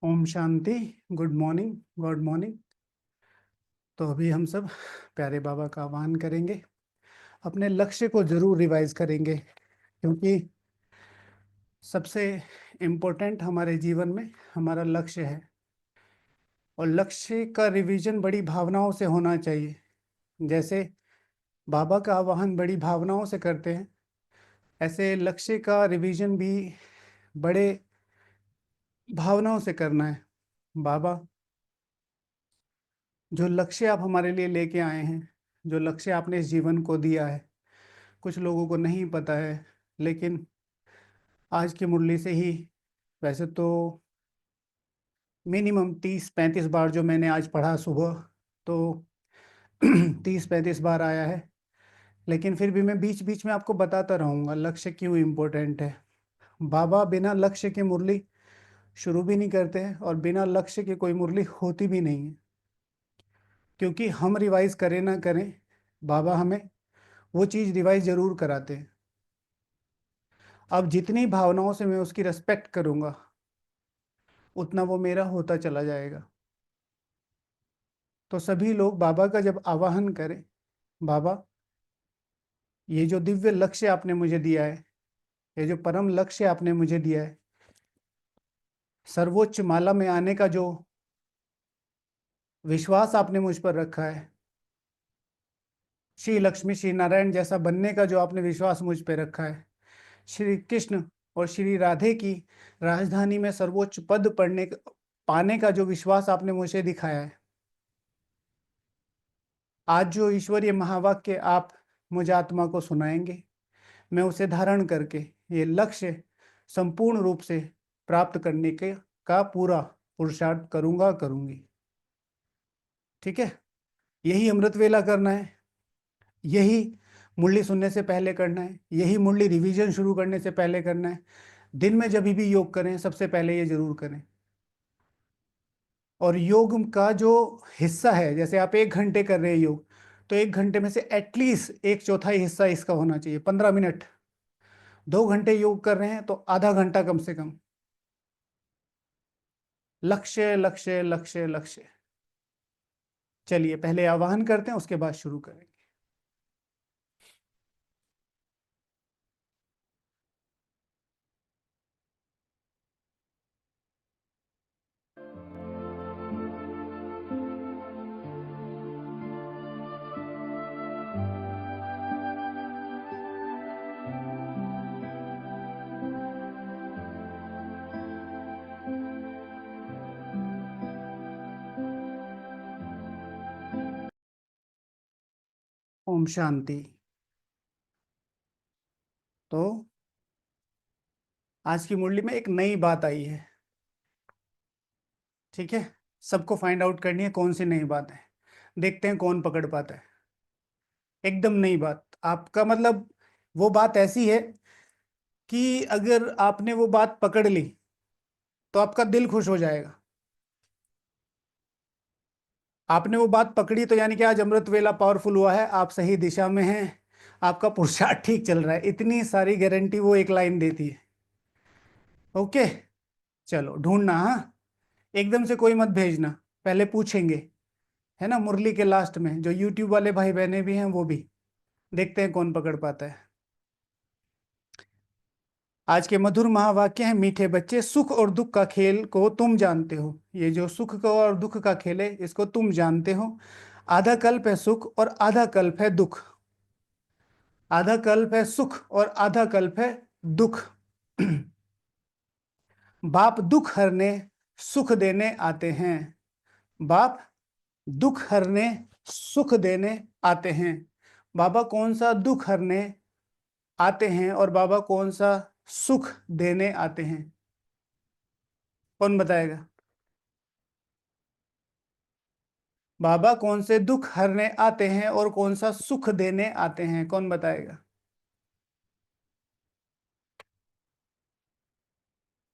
ओम शांति। Good morning. Good morning. तो अभी हम सब प्यारे बाबा का आह्वान करेंगे। अपने लक्ष्य को जरूर रिवाइज करेंगे, क्योंकि सबसे इम्पोर्टेंट हमारे जीवन में हमारा लक्ष्य है। और लक्ष्य का रिवीजन बड़ी भावनाओं से होना चाहिए। जैसे बाबा का आह्वान बड़ी भावनाओं से करते हैं, ऐसे लक्ष्य का रिवीजन भी बड़े भावनाओं से करना है। बाबा, जो लक्ष्य आप हमारे लिए लेके आए हैं, जो लक्ष्य आपने इस जीवन को दिया है, कुछ लोगों को नहीं पता है, लेकिन आज की मुरली से ही वैसे तो मिनिमम 30-35 बार जो मैंने आज पढ़ा सुबह, तो 30-35 बार आया है। लेकिन फिर भी मैं बीच बीच में आपको बताता रहूँगा लक्ष्य क्यों इम्पोर्टेंट है। बाबा बिना लक्ष्य के मुरली शुरू भी नहीं करते हैं, और बिना लक्ष्य के कोई मुरली होती भी नहीं है। क्योंकि हम रिवाइज करें ना करें, बाबा हमें वो चीज़ रिवाइज जरूर कराते हैं। अब जितनी भावनाओं से मैं उसकी रेस्पेक्ट करूँगा, उतना वो मेरा होता चला जाएगा। तो सभी लोग बाबा का जब आवाहन करें, बाबा ये जो दिव्य लक्ष्य आपने मुझे दिया है, ये जो परम लक्ष्य आपने मुझे दिया है, सर्वोच्च माला में आने का जो विश्वास आपने मुझ पर रखा है, श्री लक्ष्मी श्री नारायण जैसा बनने का जो आपने विश्वास मुझ पर रखा है, श्री कृष्ण और श्री राधे की राजधानी में सर्वोच्च पद पाने का जो विश्वास आपने मुझे दिखाया है, आज जो ईश्वरीय महावाक्य आप मुझ आत्मा को सुनाएंगे, मैं उसे धारण करके ये लक्ष्य संपूर्ण रूप से प्राप्त करने के का पूरा पुरुषार्थ करूंगी। ठीक है, यही अमृत वेला करना है, यही मुरली सुनने से पहले करना है, यही मुरली रिवीजन शुरू करने से पहले करना है। दिन में जब भी योग करें, सबसे पहले ये जरूर करें। और योग का जो हिस्सा है, जैसे आप 1 घंटे कर रहे हैं योग, तो 1 घंटे में से एटलीस्ट 1/4 हिस्सा इसका होना चाहिए 15 मिनट। 2 घंटे योग कर रहे हैं तो आधा घंटा कम से कम। लक्ष्य लक्ष्य लक्ष्य लक्ष्य। चलिए पहले आवाहन करते हैं, उसके बाद शुरू करेंगे। ओम शांति। तो आज की मुरली में एक नई बात आई है। ठीक है, सबको फाइंड आउट करनी है कौन सी नई बात है। देखते हैं कौन पकड़ पाता है। एकदम नई बात आपका मतलब वो बात ऐसी है कि अगर आपने वो बात पकड़ ली तो आपका दिल खुश हो जाएगा। आपने वो बात पकड़ी तो यानी कि आज अमृत वेला पावरफुल हुआ है, आप सही दिशा में हैं, आपका पुरुषार्थ ठीक चल रहा है, इतनी सारी गारंटी वो एक लाइन देती है। ओके, चलो ढूंढना, हाँ, एकदम से कोई मत भेजना, पहले पूछेंगे, है ना। मुरली के लास्ट में जो यूट्यूब वाले भाई बहने भी हैं वो भी देखते हैं कौन पकड़ पाता है। आज के मधुर महावाक्य हैं, मीठे बच्चे सुख और दुख का खेल को तुम जानते हो। ये जो सुख का और दुख का खेल है, इसको तुम जानते हो। आधा कल्प है सुख और आधा कल्प है दुख। आधा कल्प है सुख और आधा कल्प है दुख। बाप दुख हरने सुख देने आते हैं। बाप दुख हरने सुख देने आते हैं। बाबा कौन सा दुख हरने आते हैं और बाबा कौन सा सुख देने आते हैं, कौन बताएगा। बाबा कौन से दुख हरने आते हैं और कौन सा सुख देने आते हैं, कौन बताएगा।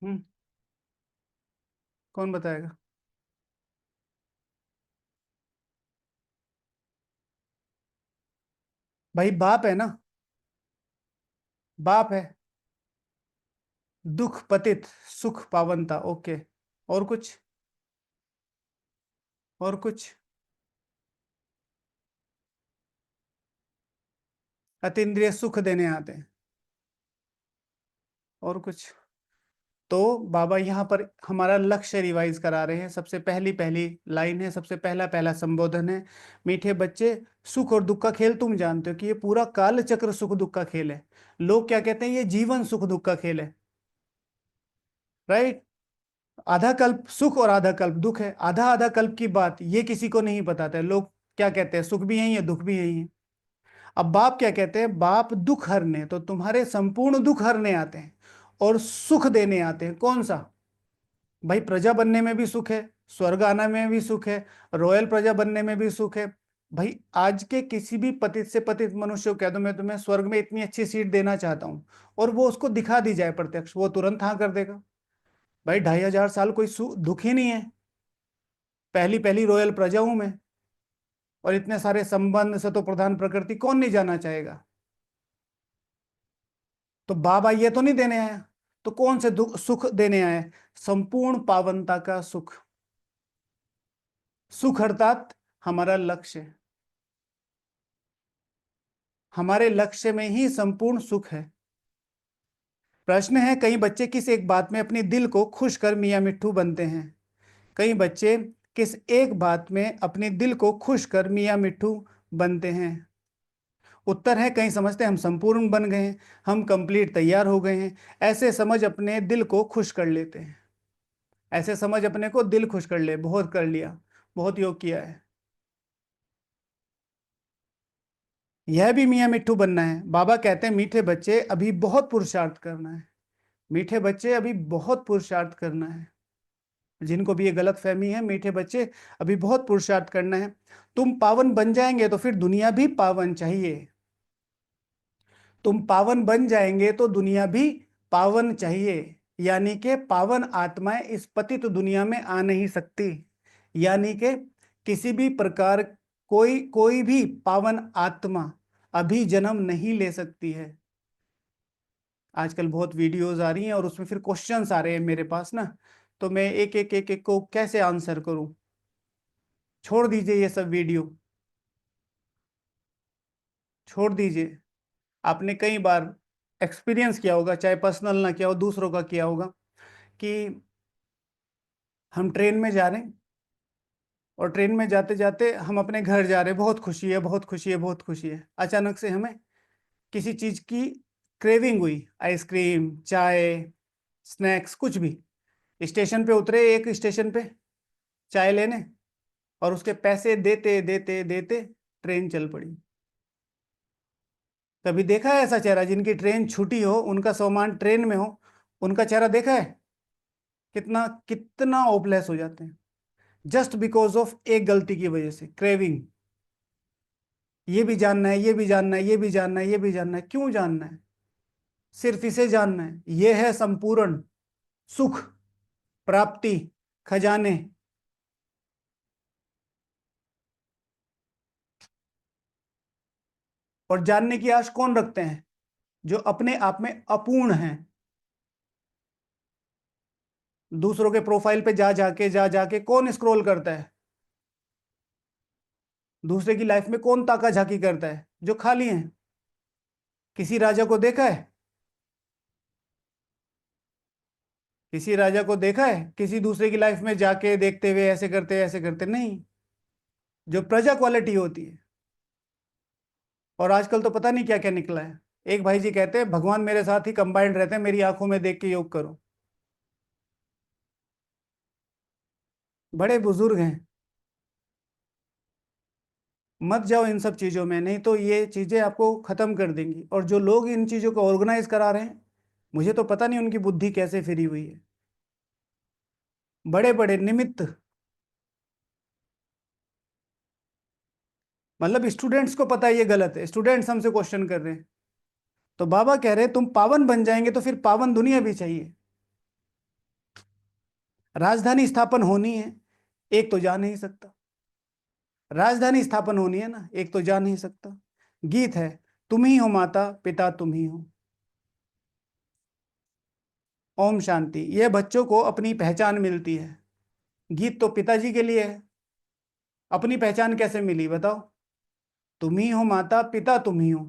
हम्म, कौन बताएगा। भाई बाप है ना, बाप है। दुख पतित सुख पावनता, ओके। और कुछ? और कुछ? अतीन्द्रिय सुख देने आते हैं। और कुछ? तो बाबा यहाँ पर हमारा लक्ष्य रिवाइज करा रहे हैं। सबसे पहली पहली लाइन है, सबसे पहला पहला संबोधन है, मीठे बच्चे, सुख और दुख का खेल तुम जानते हो कि ये पूरा काल चक्र सुख दुख का खेल है। लोग क्या कहते हैं, ये जीवन सुख दुख का खेल है, राइट। आधा कल्प सुख और आधा कल्प दुख है। आधा आधा कल्प की बात ये किसी को नहीं बताते। लोग क्या कहते हैं, सुख भी यही है दुख भी यही है। अब बाप क्या कहते हैं, बाप दुख हरने, तो तुम्हारे संपूर्ण दुख हरने आते हैं और सुख देने आते हैं। कौन सा? भाई प्रजा बनने में भी सुख है, स्वर्ग आने में भी सुख है, रॉयल प्रजा बनने में भी सुख है। भाई आज के किसी भी पतित से पतित मनुष्य को कह दो मैं तुम्हें स्वर्ग में इतनी अच्छी सीट देना चाहता हूं, और वो उसको दिखा दी जाए प्रत्यक्ष, वो तुरंत हाँ कर देगा। भाई 2500 कोई दुख ही नहीं है। पहली पहली रॉयल प्रजा हूं मैं, और इतने सारे संबंध से तो प्रधान प्रकृति कौन नहीं जाना चाहेगा। तो बाबा ये तो नहीं देने आया, तो कौन से दुख सुख देने आए? संपूर्ण पावनता का सुख। सुख अर्थात हमारा लक्ष्य, हमारे लक्ष्य में ही संपूर्ण सुख है। प्रश्न है, कई बच्चे किस एक बात में अपने दिल को खुश कर मियाँ मिट्ठू बनते हैं? कई बच्चे किस एक बात में अपने दिल को खुश कर मियाँ मिट्ठू बनते हैं? उत्तर है, कहीं समझते हैं हम संपूर्ण बन गए हैं, हम कंप्लीट तैयार हो गए हैं। ऐसे समझ अपने दिल को खुश कर लेते हैं। ऐसे समझ अपने को दिल खुश कर ले, बहुत कर लिया, बहुत योग किया है। यह भी मियाँ मिट्ठू बनना है। बाबा कहते हैं मीठे बच्चे अभी बहुत पुरुषार्थ करना है। मीठे बच्चे अभी बहुत पुरुषार्थ करना है। जिनको भी ये गलत फहमी है, मीठे बच्चे अभी बहुत पुरुषार्थ करना है। तुम पावन बन जाएंगे तो फिर दुनिया भी पावन चाहिए। तुम पावन बन जाएंगे तो दुनिया भी पावन चाहिए। यानी कि पावन आत्माएं इस पतित दुनिया में आ नहीं सकती। यानी कि किसी भी प्रकार कोई कोई भी पावन आत्मा अभी जन्म नहीं ले सकती है। आजकल बहुत वीडियोस आ रही हैं और उसमें फिर क्वेश्चंस आ रहे हैं मेरे पास ना, तो मैं एक एक एक एक को कैसे आंसर करूं। छोड़ दीजिए ये सब वीडियो, छोड़ दीजिए। आपने कई बार एक्सपीरियंस किया होगा, चाहे पर्सनल ना किया हो, दूसरों का किया होगा, कि हम ट्रेन में जा रहे हैं और ट्रेन में जाते जाते हम अपने घर जा रहे हैं, बहुत खुशी है बहुत खुशी है बहुत खुशी है। अचानक से हमें किसी चीज की क्रेविंग हुई, आइसक्रीम, चाय, स्नैक्स, कुछ भी। स्टेशन पे उतरे, एक स्टेशन पे चाय लेने, और उसके पैसे देते देते देते ट्रेन चल पड़ी। कभी देखा है ऐसा चेहरा जिनकी ट्रेन छूटी हो, उनका सामान ट्रेन में हो, उनका चेहरा देखा है? कितना कितना होपलेस हो जाते हैं, जस्ट बिकॉज ऑफ एक गलती की वजह से। क्रेविंग, ये भी जानना है, ये भी जानना है, ये भी जानना है, ये भी जानना है। क्यों जानना है? सिर्फ इसे जानना है। यह है संपूर्ण सुख, प्राप्ति, खजाने। और जानने की आश कौन रखते हैं? जो अपने आप में अपूर्ण हैं। दूसरों के प्रोफाइल पे जा जाके कौन स्क्रॉल करता है? दूसरे की लाइफ में कौन ताका झाकी करता है? जो खाली हैं। किसी राजा को देखा है? किसी राजा को देखा है किसी दूसरे की लाइफ में जाके देखते हुए ऐसे करते ऐसे करते? नहीं। जो प्रजा क्वालिटी होती है। और आजकल तो पता नहीं क्या क्या निकला है। एक भाई जी कहते हैं भगवान मेरे साथ ही कंबाइंड रहते हैं, मेरी आंखों में देख के योग करो। बड़े बुजुर्ग हैं। मत जाओ इन सब चीजों में, नहीं तो ये चीजें आपको खत्म कर देंगी। और जो लोग इन चीजों को ऑर्गेनाइज करा रहे हैं, मुझे तो पता नहीं उनकी बुद्धि कैसे फिरी हुई है। बड़े बड़े निमित्त, मतलब स्टूडेंट्स को पता है ये गलत है, स्टूडेंट्स हमसे क्वेश्चन कर रहे हैं। तो बाबा कह रहे हैं तुम पावन बन जाएंगे तो फिर पावन दुनिया भी चाहिए। राजधानी स्थापन होनी है, एक तो जा नहीं सकता। राजधानी स्थापन होनी है ना, एक तो जा नहीं सकता। गीत है, तुम ही हो माता पिता तुम ही हो। ओम शांति। यह बच्चों को अपनी पहचान मिलती है। गीत तो पिताजी के लिए है। अपनी पहचान कैसे मिली बताओ? तुम ही हो माता पिता तुम ही हो,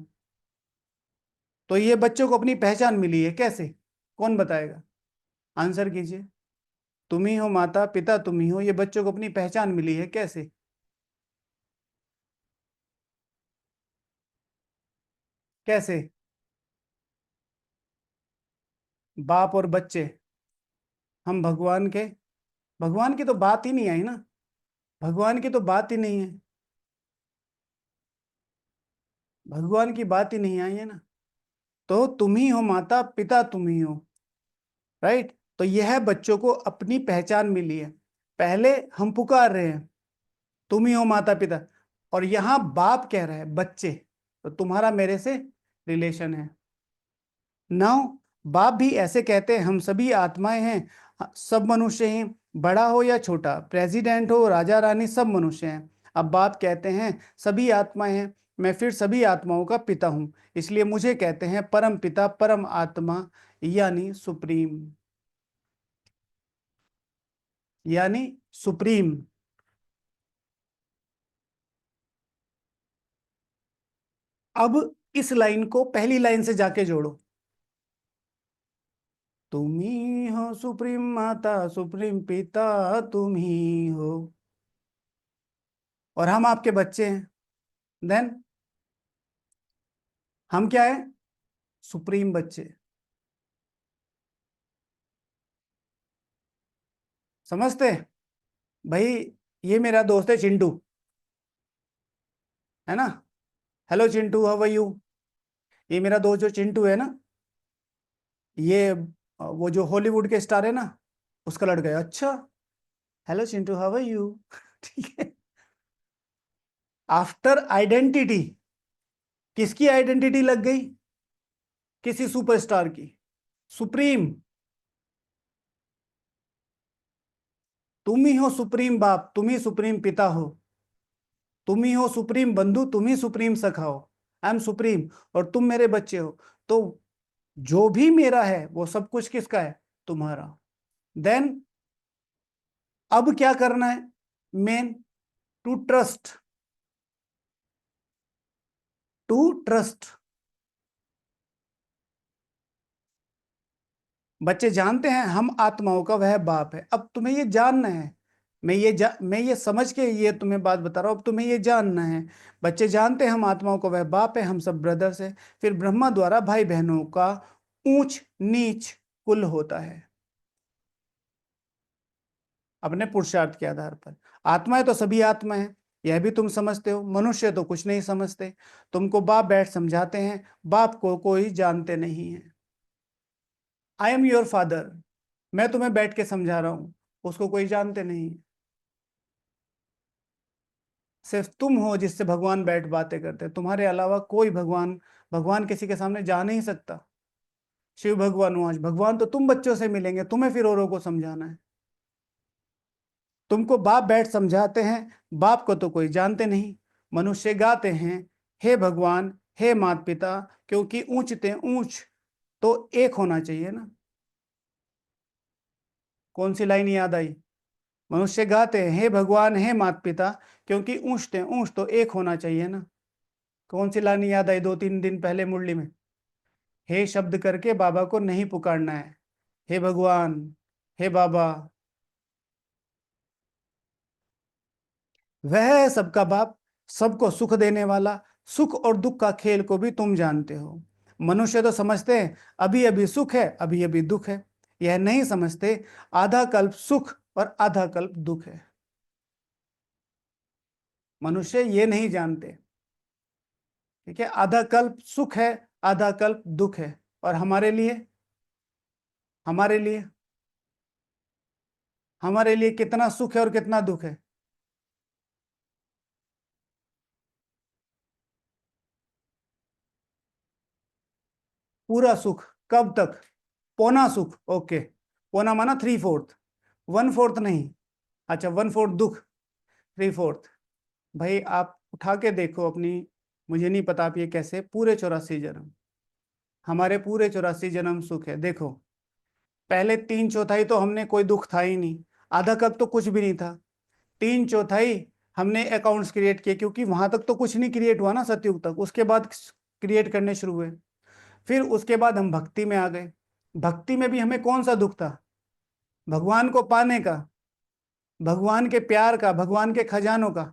तो ये बच्चों को अपनी पहचान मिली है कैसे? कौन बताएगा? आंसर कीजिए। तुम ही हो माता पिता तुम ही हो, ये बच्चों को अपनी पहचान मिली है कैसे? कैसे? बाप और बच्चे, हम भगवान के, भगवान की तो बात ही नहीं आई ना, भगवान की तो बात ही नहीं है, भगवान की बात ही नहीं आई है ना। तो तुम ही हो माता पिता तुम ही हो, राइट। तो यह बच्चों को अपनी पहचान मिली है। पहले हम पुकार रहे हैं तुम ही हो माता पिता, और यहां बाप कह रहा है बच्चे, तो तुम्हारा मेरे से रिलेशन है। नाउ बाप भी ऐसे कहते हैं हम सभी आत्माएं हैं, सब मनुष्य हैं, बड़ा हो या छोटा, प्रेसिडेंट हो राजा रानी, सब मनुष्य हैं। अब बाप कहते हैं सभी आत्माएं हैं, मैं फिर सभी आत्माओं का पिता हूं, इसलिए मुझे कहते हैं परम पिता परम आत्मा, यानी सुप्रीम, यानी सुप्रीम। अब इस लाइन को पहली लाइन से जाके जोड़ो। तुम ही हो सुप्रीम माता सुप्रीम पिता तुम ही हो, और हम आपके बच्चे हैं। देन हम क्या है? सुप्रीम बच्चे। समझते? भाई ये मेरा दोस्त है चिंटू, है ना? Hello Chintu how are you. ये मेरा दोस्त जो चिंटू है ना, ये वो जो हॉलीवुड के स्टार है ना, उसका लड़का है। अच्छा, hello Chintu how are you. ठीक है। आफ्टर आइडेंटिटी, किसकी आइडेंटिटी लग गई? किसी सुपरस्टार की। सुप्रीम, तुम ही हो सुप्रीम बाप, तुम ही सुप्रीम पिता हो, तुम ही हो सुप्रीम बंधु, तुम ही सुप्रीम सखा हो। आई एम सुप्रीम, और तुम मेरे बच्चे हो। तो जो भी मेरा है वो सब कुछ किसका है? तुम्हारा। देन अब क्या करना है? Main, to trust, to trust. बच्चे जानते हैं हम आत्माओं का वह बाप है। अब तुम्हें ये जानना है, मैं ये समझ के ये तुम्हें बात बता रहा हूं, अब तुम्हें ये जानना है। बच्चे जानते हैं हम आत्माओं का वह बाप है, हम सब ब्रदर्स है। फिर ब्रह्मा द्वारा भाई बहनों का ऊंच नीच कुल होता है अपने पुरुषार्थ के आधार पर। आत्माएं तो सभी आत्मा है, यह भी तुम समझते हो। मनुष्य तो कुछ नहीं समझते। तुमको बाप बैठ समझाते हैं, बाप को कोई जानते नहीं है। आई एम योर फादर, मैं तुम्हें बैठ के समझा रहा हूं, उसको कोई जानते नहीं। सिर्फ तुम हो जिससे भगवान बैठ बातें करते हैं, तुम्हारे अलावा कोई भगवान, भगवान किसी के सामने जा नहीं सकता। शिव भगवान हो आज, भगवान तो तुम बच्चों से मिलेंगे, तुम्हें फिर औरों को समझाना है। तुमको बाप बैठ समझाते हैं, बाप को तो कोई जानते नहीं। मनुष्य गाते हैं हे भगवान हे माता पिता, क्योंकि ऊंचते ऊंच तो एक होना चाहिए ना। कौन सी लाइन याद आई? मनुष्य गाते हैं हे भगवान हे माता पिता, क्योंकि ऊंचते ऊंच तो एक होना चाहिए ना। कौन सी लाइन याद आई 2-3 दिन पहले मुरली में? हे शब्द करके बाबा को नहीं पुकारना है, हे भगवान हे बाबा। वह है सबका बाप, सबको सुख देने वाला, सुख और दुख का खेल को भी तुम जानते हो। मनुष्य तो समझते हैं अभी अभी सुख है अभी अभी दुख है, यह नहीं समझते आधा कल्प सुख और आधा कल्प दुख है। मनुष्य ये नहीं जानते, ठीक है? आधा कल्प सुख है आधा कल्प दुख है, और हमारे लिए, हमारे लिए, हमारे लिए कितना सुख है और कितना दुख है? पूरा सुख। कब तक? पौना सुख, ओके। पौना माना 3/4, 1/4 नहीं। अच्छा 1/4 दुख, 3/4। भाई आप उठा के देखो अपनी, मुझे नहीं पता आप ये कैसे, पूरे 84 जन्म, हमारे पूरे 84 जन्म सुख है। देखो पहले 3/4 तो हमने कोई दुख था ही नहीं, आधा कल्प तो कुछ भी नहीं था। 3/4 हमने अकाउंट्स क्रिएट किए, क्योंकि वहां तक तो कुछ नहीं क्रिएट हुआ ना सतयुग तक, उसके बाद क्रिएट करने शुरू हुए। फिर उसके बाद हम भक्ति में आ गए। भक्ति में भी हमें कौन सा दुख था? भगवान को पाने का, भगवान के प्यार का, भगवान के खजानों का।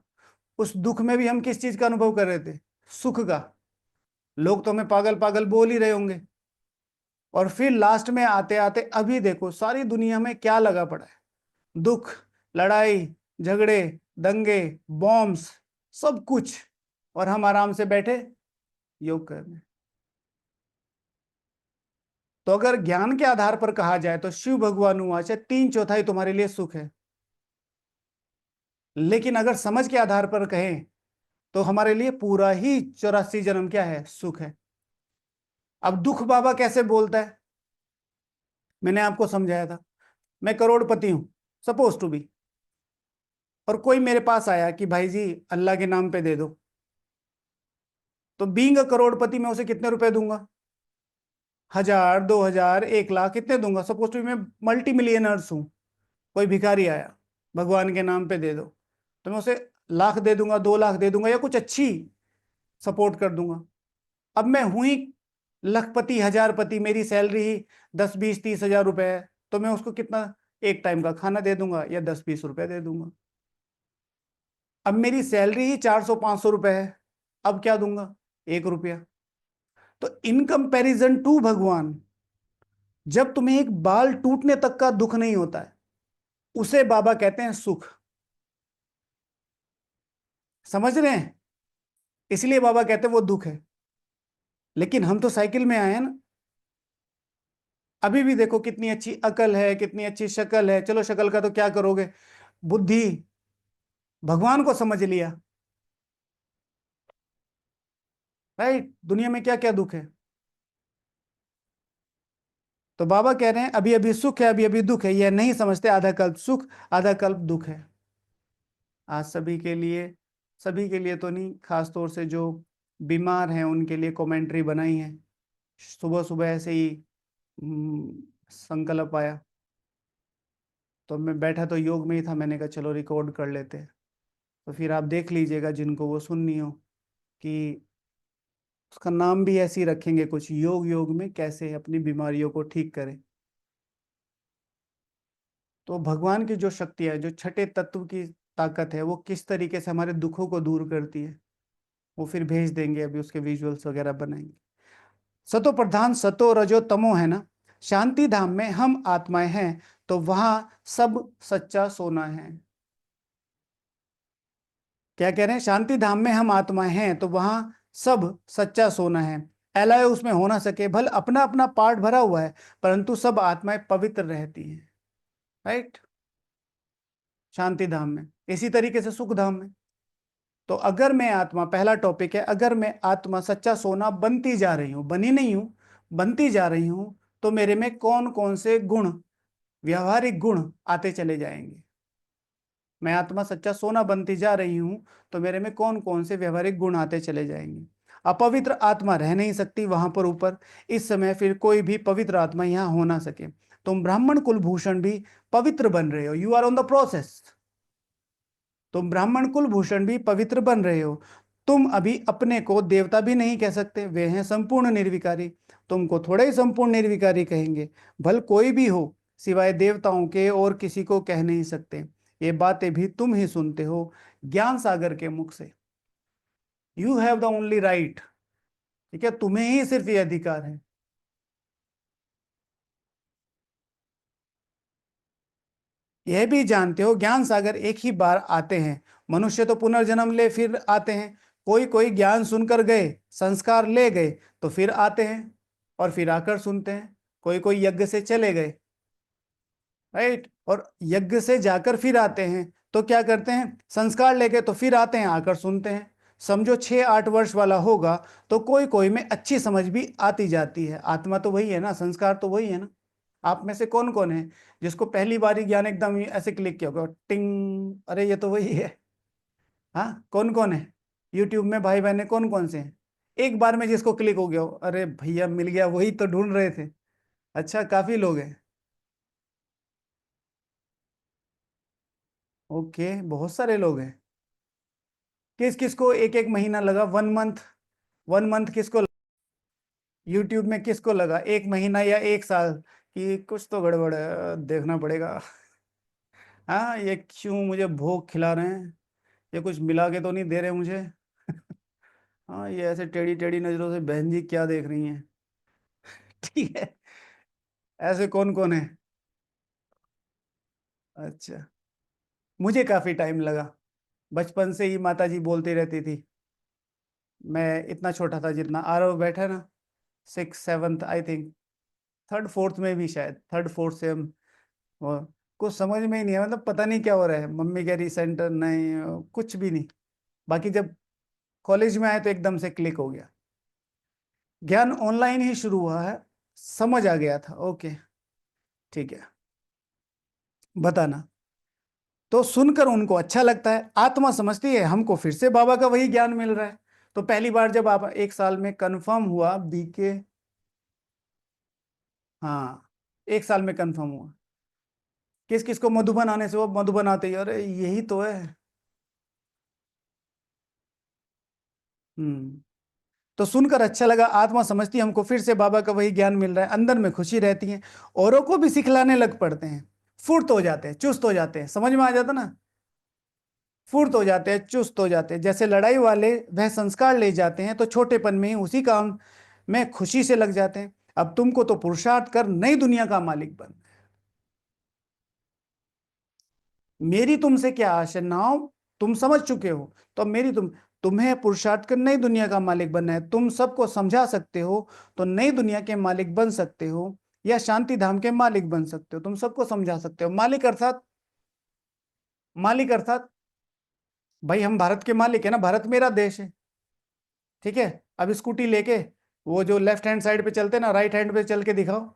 उस दुख में भी हम किस चीज का अनुभव कर रहे थे? सुख का। लोग तो हमें पागल पागल बोल ही रहे होंगे। और फिर लास्ट में आते आते अभी देखो सारी दुनिया में क्या लगा पड़ा है? दुख, लड़ाई, झगड़े, दंगे, बॉम्ब्स, सब कुछ। और हम आराम से बैठे योग करने। तो अगर ज्ञान के आधार पर कहा जाए तो शिव भगवान वाच 3/4 तुम्हारे लिए सुख है। लेकिन अगर समझ के आधार पर कहें तो हमारे लिए पूरा ही 84 जन्म क्या है? सुख है। अब दुख बाबा कैसे बोलता है? मैंने आपको समझाया था। मैं करोड़पति हूं, सपोज टू बी, और कोई मेरे पास आया कि भाई जी अल्लाह के नाम पे दे दो। तो बीइंग अ करोड़पति मैं उसे कितने रुपए दूंगा? 1000, 2000, 1 लाख, कितने दूंगा? सपोज टू बी मैं मल्टी मिलियनर्स हूं। कोई भिखारी आया, भगवान के नाम पे दे दो, तो मैं उसे लाख दे दूंगा, 2 लाख दे दूंगा, या कुछ अच्छी सपोर्ट कर दूंगा। अब मैं हुई लखपति, हजारपति, मेरी सैलरी ही 10, 20, 30 हजार रुपए है, तो मैं उसको कितना एक टाइम का खाना दे दूंगा या 10, 20 रुपए दे दूंगा। अब मेरी सैलरी ही 400, 500 रुपए है, अब क्या दूंगा? 1 रुपया। तो इन कंपैरिजन टू भगवान, जब तुम्हें एक बाल टूटने तक का दुख नहीं होता है, उसे बाबा कहते हैं सुख। समझ रहे हैं? इसलिए बाबा कहते हैं वो दुख है। लेकिन हम तो साइकिल में आए हैं ना। अभी भी देखो कितनी अच्छी अकल है, कितनी अच्छी शक्ल है। चलो शक्ल का तो क्या करोगे, बुद्धि, भगवान को समझ लिया। राइट? दुनिया में क्या क्या दुख है। तो बाबा कह रहे हैं अभी अभी सुख है, अभी अभी दुख है। यह नहीं समझते, आधा कल्प सुख, आधा कल्प दुख है। आज सभी के लिए, सभी के लिए तो नहीं, खास तौर से जो बीमार हैं उनके लिए कमेंट्री बनाई है। सुबह सुबह ऐसे ही संकल्प आया, तो मैं बैठा तो योग में ही था, मैंने कहा चलो रिकॉर्ड कर लेते हैं। तो फिर आप देख लीजिएगा जिनको वो सुननी हो, कि उसका नाम भी ऐसे ही रखेंगे कुछ, योग योग में कैसे अपनी बीमारियों को ठीक करें। तो भगवान की जो शक्ति है, जो छठे तत्व की ताकत है, वो किस तरीके से हमारे दुखों को दूर करती है, वो फिर भेज देंगे, अभी उसके विजुअल्स वगैरह बनाएंगे। सतो प्रधान सतो रजो तमो है ना। शांति धाम में हम आत्माएं हैं, तो वहां सब सच्चा सोना है। क्या कह रहे हैं? शांति धाम में हम आत्माएं हैं तो वहां सब सच्चा सोना है। एलॉय उसमें हो ना सके, भले अपना अपना पार्ट भरा हुआ है, परंतु सब आत्माएं पवित्र रहती हैं। राइट? शांति धाम में, इसी तरीके से सुख धाम में। तो अगर मैं आत्मा, पहला टॉपिक है, अगर मैं आत्मा सच्चा सोना बनती जा रही हूं, बनी नहीं हूं, बनती जा रही हूं, तो मेरे में कौन कौन से गुण, व्यवहारिक गुण आते चले जाएंगे? मैं आत्मा सच्चा सोना बनती जा रही हूं, तो मेरे में कौन कौन से व्यवहारिक गुण आते चले जाएंगे? अपवित्र आत्मा रह नहीं सकती वहां पर ऊपर। इस समय फिर कोई भी पवित्र आत्मा यहां हो ना सके। तुम ब्राह्मण कुलभूषण भी पवित्र बन रहे हो, you are on the process. तुम ब्राह्मण कुलभूषण भी पवित्र बन रहे हो। तुम अभी अपने को देवता भी नहीं कह सकते, वे हैं संपूर्ण निर्विकारी। तुमको थोड़े ही संपूर्ण निर्विकारी कहेंगे। भल कोई भी हो, सिवाय देवताओं के और किसी को कह नहीं सकते। ये बातें भी तुम ही सुनते हो ज्ञान सागर के मुख से। You have the only right. ठीक है, तुम्हें ही सिर्फ ये अधिकार है। यह भी जानते हो ज्ञान सागर एक ही बार आते हैं। मनुष्य तो पुनर्जन्म ले फिर आते हैं। कोई कोई ज्ञान सुनकर गए, संस्कार ले गए, तो फिर आते हैं और फिर आकर सुनते हैं। कोई कोई यज्ञ से चले गए, राइट, और यज्ञ से जाकर फिर आते हैं, तो क्या करते हैं? संस्कार लेके तो फिर आते हैं, आकर सुनते हैं। समझो 6-8 वर्ष वाला होगा तो कोई कोई में अच्छी समझ भी आती जाती है। आत्मा तो वही है ना, संस्कार तो वही है ना। आप में से कौन कौन है जिसको पहली बार ही ज्ञान एकदम ऐसे क्लिक किया होगा, टिंग, अरे ये तो वही है। हाँ, कौन कौन है? यूट्यूब में भाई बहने कौन कौन से हैं? एक बार में जिसको क्लिक हो गया हो, अरे भैया मिल गया, वही तो ढूंढ रहे थे। अच्छा, काफी लोग हैं। ओके, बहुत सारे लोग हैं। किस किस को एक एक महीना लगा, 1 मंथ? 1 मंथ किसको? यूट्यूब में किसको लगा, 1 महीना या 1 साल? कि कुछ तो गड़बड़ है, देखना पड़ेगा। हाँ, ये क्यों मुझे भोग खिला रहे हैं? ये कुछ मिला के तो नहीं दे रहे मुझे? हाँ, ये ऐसे टेढ़ी टेढ़ी नजरों से बहन जी क्या देख रही हैं? ठीक है। ऐसे कौन कौन है? अच्छा, मुझे काफी टाइम लगा। बचपन से ही माता जी बोलती रहती थी। मैं इतना छोटा था, जितना आरव बैठा है ना, 6th 7th I think, 3rd 4th में भी, शायद 3rd 4th से हम, वो कुछ समझ में ही नहीं है, मतलब पता नहीं क्या हो रहा है, मम्मी कह रही सेंटर नहीं, कुछ भी नहीं। बाकी जब कॉलेज में आए तो एकदम से क्लिक हो गया। ज्ञान ऑनलाइन ही शुरू हुआ है, समझ आ गया था। ओके, ठीक है, बताना। तो सुनकर उनको अच्छा लगता है, आत्मा समझती है हमको फिर से बाबा का वही ज्ञान मिल रहा है। तो पहली बार जब आप 1 साल में कंफर्म हुआ बीके, हाँ, 1 साल में कंफर्म हुआ। किस किस को मधुबन आने से, वो मधुबन आते ही अरे यही तो है। हम्म। तो सुनकर अच्छा लगा, आत्मा समझती है हमको फिर से बाबा का वही ज्ञान मिल रहा है, अंदर में खुशी रहती है। औरों को भी सिखलाने लग पड़ते हैं, फुर्त हो जाते हैं, चुस्त हो जाते हैं, समझ में आ जाता ना। फुर्त हो जाते हैं, चुस्त हो जाते हैं, जैसे लड़ाई वाले वह संस्कार ले जाते हैं तो छोटेपन में ही उसी काम में खुशी से लग जाते हैं। अब तुमको तो पुरुषार्थ कर नई दुनिया का मालिक बन। मेरी तुमसे क्या आशा नाउ, तुम समझ चुके हो। तो अब मेरी तुम्हें पुरुषार्थ कर नई दुनिया का मालिक बनना है। तुम सबको समझा सकते हो तो नई दुनिया के मालिक बन सकते हो, या शांति धाम के मालिक बन सकते हो। तुम सबको समझा सकते हो। मालिक अर्थात, मालिक अर्थात भाई हम भारत के मालिक है ना, भारत मेरा देश है। ठीक है। अब स्कूटी लेके वो जो लेफ्ट हैंड साइड पे चलते ना, राइट हैंड पे चल के दिखाओ,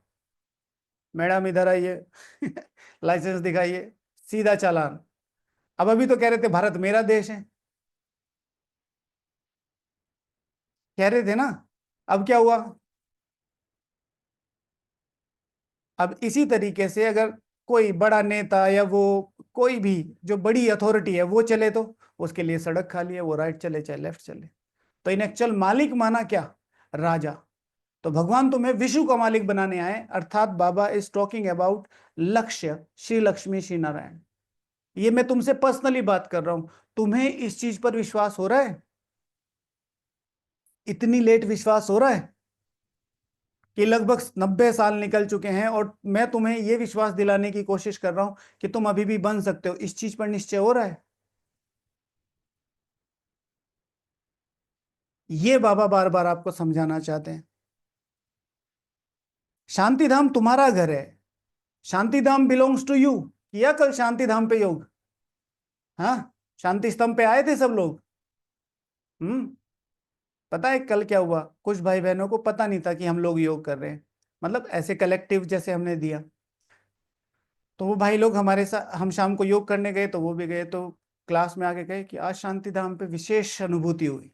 मैडम इधर आइए, लाइसेंस दिखाइए, सीधा चालान। अब अभी तो कह रहे थे भारत मेरा देश है, कह रहे थे ना। अब क्या हुआ? अब इसी तरीके से अगर कोई बड़ा नेता या वो कोई भी जो बड़ी अथॉरिटी है वो चले, तो उसके लिए सड़क खाली है, वो राइट चले चाहे लेफ्ट चले। तो इन्हें चल मालिक माना क्या? राजा। तो भगवान तुम्हें विश्व का मालिक बनाने आए, अर्थात बाबा इज टॉकिंग अबाउट लक्ष्य, श्री लक्ष्मी श्री नारायण। ये मैं तुमसे पर्सनली बात कर रहा हूं। तुम्हें इस चीज पर विश्वास हो रहा है? इतनी लेट विश्वास हो रहा है कि लगभग 90 साल निकल चुके हैं, और मैं तुम्हें यह विश्वास दिलाने की कोशिश कर रहा हूं कि तुम अभी भी बन सकते हो। इस चीज पर निश्चय हो रहा है? ये बाबा बार बार आपको समझाना चाहते हैं। शांति धाम तुम्हारा घर है, शांति धाम बिलोंग्स टू यू। किया कल शांति धाम पे योग? हाँ, शांति स्तंभ पे आए थे सब लोग। हम्म। पता है कल क्या हुआ? कुछ भाई बहनों को पता नहीं था कि हम लोग योग कर रहे हैं, मतलब ऐसे कलेक्टिव जैसे हमने दिया। तो वो भाई लोग हमारे साथ, हम शाम को योग करने गए तो वो भी गए, तो क्लास में आके कहे कि आज शांति धाम पे विशेष अनुभूति हुई।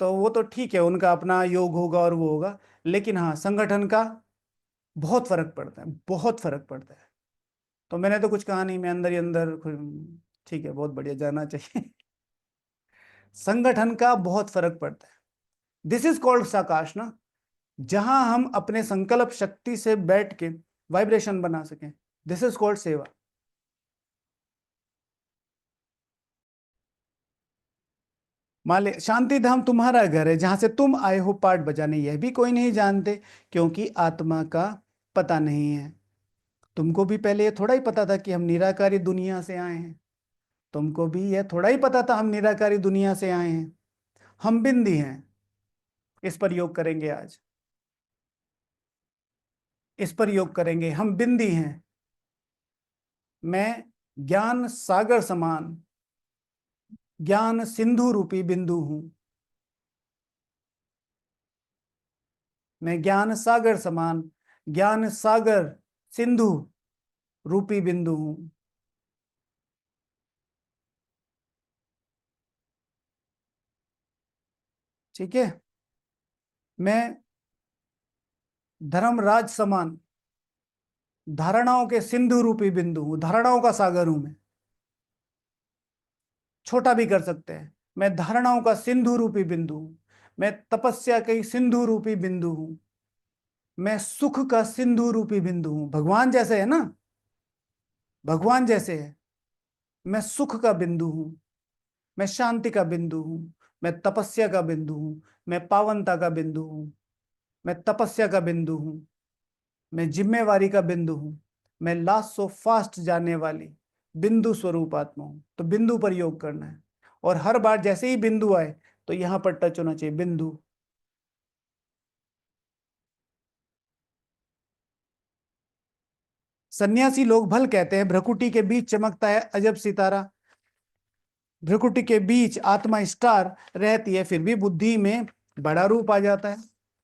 तो वो तो ठीक है, उनका अपना योग होगा और वो होगा, लेकिन हाँ, संगठन का बहुत फर्क पड़ता है, बहुत फर्क पड़ता है। तो मैंने तो कुछ कहा नहीं, मैं अंदर ही अंदर ठीक है, बहुत बढ़िया, जाना चाहिए। संगठन का बहुत फर्क पड़ता है। दिस इज कॉल्ड साकाश ना, जहां हम अपने संकल्प शक्ति से बैठ के वाइब्रेशन बना सकें। दिस इज कॉल्ड सेवा। मान ले शांति धाम तुम्हारा घर है, जहां से तुम आए हो पाठ बजाने, यह भी कोई नहीं जानते, क्योंकि आत्मा का पता नहीं है। तुमको भी पहले ये थोड़ा ही पता था कि हम निराकारी दुनिया से आए हैं। तुमको भी यह थोड़ा ही पता था हम निराकारी दुनिया से आए हैं। हम बिंदी हैं। इस पर योग करेंगे आज। इस पर योग करेंगे। हम बिंदी हैं। मैं ज्ञान सागर समान, ज्ञान सिंधु रूपी बिंदु हूं। मैं ज्ञान सागर समान, ज्ञान सागर सिंधु रूपी बिंदु हूं। ठीक है। मैं धर्मराज समान, धारणाओं के सिंधु रूपी बिंदु हूं, धारणाओं का सागर हूं मैं। छोटा भी कर सकते हैं। मैं धारणाओं का सिंधु रूपी बिंदु हूं। मैं तपस्या के सिंधु रूपी बिंदु हूं। मैं सुख का सिंधु रूपी बिंदु हूं। भगवान जैसे है ना, भगवान जैसे है। मैं सुख का बिंदु हूं। मैं शांति का बिंदु हूं। मैं तपस्या का बिंदु हूं। मैं पावनता का बिंदु हूं। मैं तपस्या का बिंदु हूं। मैं जिम्मेवारी का बिंदु हूं। मैं लास्ट सो फास्ट जाने वाली बिंदु स्वरूप आत्मा हूं। तो बिंदु पर योग करना है, और हर बार जैसे ही बिंदु आए तो यहां पर टच होना चाहिए बिंदु। सन्यासी लोग भल कहते हैं, भ्रकुटी के बीच चमकता है अजब सितारा। भ्रकुटी के बीच आत्मा स्टार रहती है, फिर भी बुद्धि में बड़ा रूप आ जाता है।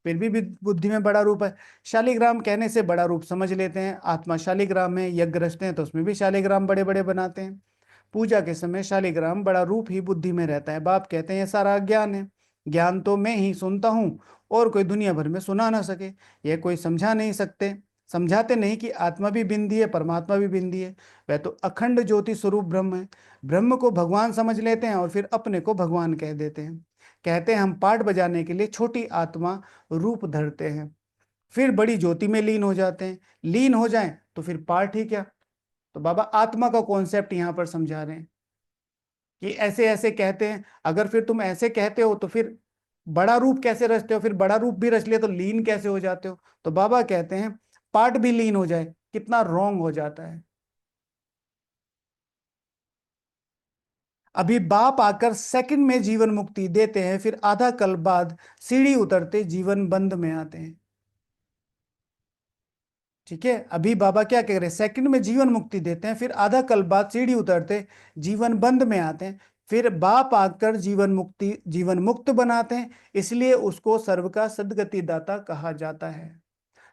फिर भी बुद्धि में बड़ा रूप है। शालिग्राम कहने से बड़ा रूप समझ लेते हैं। आत्मा शालिग्राम में यज्ञ रचते हैं तो उसमें भी शालिग्राम बड़े बड़े बनाते हैं। पूजा के समय शालिग्राम बड़ा रूप ही बुद्धि में रहता है। बाप कहते हैं ये सारा ज्ञान है। ज्ञान तो मैं ही सुनता हूँ, और कोई दुनिया भर में सुना ना सके। यह कोई समझा नहीं सकते। समझाते नहीं कि आत्मा भी बिंदी है, परमात्मा भी बिंदी है। वह तो अखंड ज्योति स्वरूप ब्रह्म है। ब्रह्म को भगवान समझ लेते हैं और फिर अपने को भगवान कह देते हैं। कहते हैं हम पाठ बजाने के लिए छोटी आत्मा रूप धरते हैं, फिर बड़ी ज्योति में लीन हो जाते हैं। लीन हो जाएं तो फिर पाठ ही क्या। तो बाबा आत्मा का कॉन्सेप्ट यहां पर समझा रहे हैं कि ऐसे ऐसे कहते हैं। अगर फिर तुम ऐसे कहते हो तो फिर बड़ा रूप कैसे रचते हो, फिर बड़ा रूप भी रच लिया तो लीन कैसे हो जाते हो। तो बाबा कहते हैं पाठ भी लीन हो जाए कितना रॉन्ग हो जाता है। अभी बाप आकर सेकंड में जीवन मुक्ति देते हैं, फिर आधा कल बाद सीढ़ी उतरते जीवन बंद में आते हैं। ठीक है, अभी बाबा क्या कह रहे हैं, सेकंड में जीवन मुक्ति देते हैं, फिर आधा कल बाद सीढ़ी उतरते जीवन बंद में आते हैं। फिर बाप आकर जीवन मुक्ति जीवन मुक्त बनाते हैं, इसलिए उसको सर्व का सदगति दाता कहा जाता है।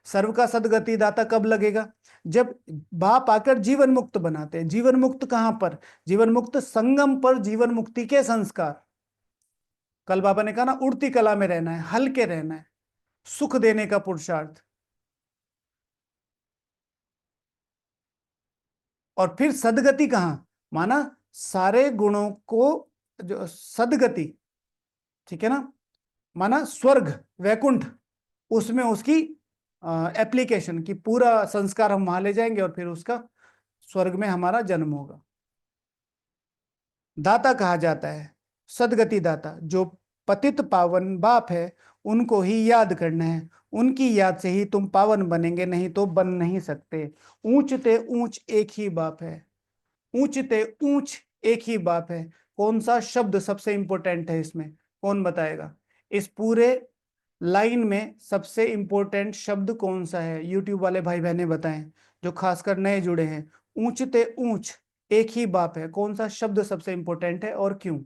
सर्व का सदगति दाता कब लगेगा, जब बाप आकर जीवन मुक्त बनाते हैं। जीवन मुक्त कहां पर, जीवन मुक्त संगम पर जीवन मुक्ति के संस्कार। कल बाबा ने कहा ना, उड़ती कला में रहना है, हल्के रहना है, सुख देने का पुरुषार्थ। और फिर सदगति कहां, माना सारे गुणों को जो सदगति, ठीक है ना, माना स्वर्ग वैकुंठ, उसमें उसकी एप्लीकेशन की पूरा संस्कार हम वहां ले जाएंगे और फिर उसका स्वर्ग में हमारा जन्म होगा। दाता कहा जाता है, सदगति दाता। जो पतित पावन बाप है उनको ही याद करना है। उनकी याद से ही तुम पावन बनेंगे, नहीं तो बन नहीं सकते। ऊंचते ऊंच एक ही बाप है। ऊंचते ऊंच एक ही बाप है। कौन सा शब्द सबसे इंपॉर्टेंट है इसमें, कौन बताएगा। इस पूरे लाइन में सबसे इंपॉर्टेंट शब्द कौन सा है, यूट्यूब वाले भाई बहने बताएं, जो खासकर नए जुड़े हैं। ऊंचते ऊंच एक ही बाप है, कौन सा शब्द सबसे इंपॉर्टेंट है और क्यों।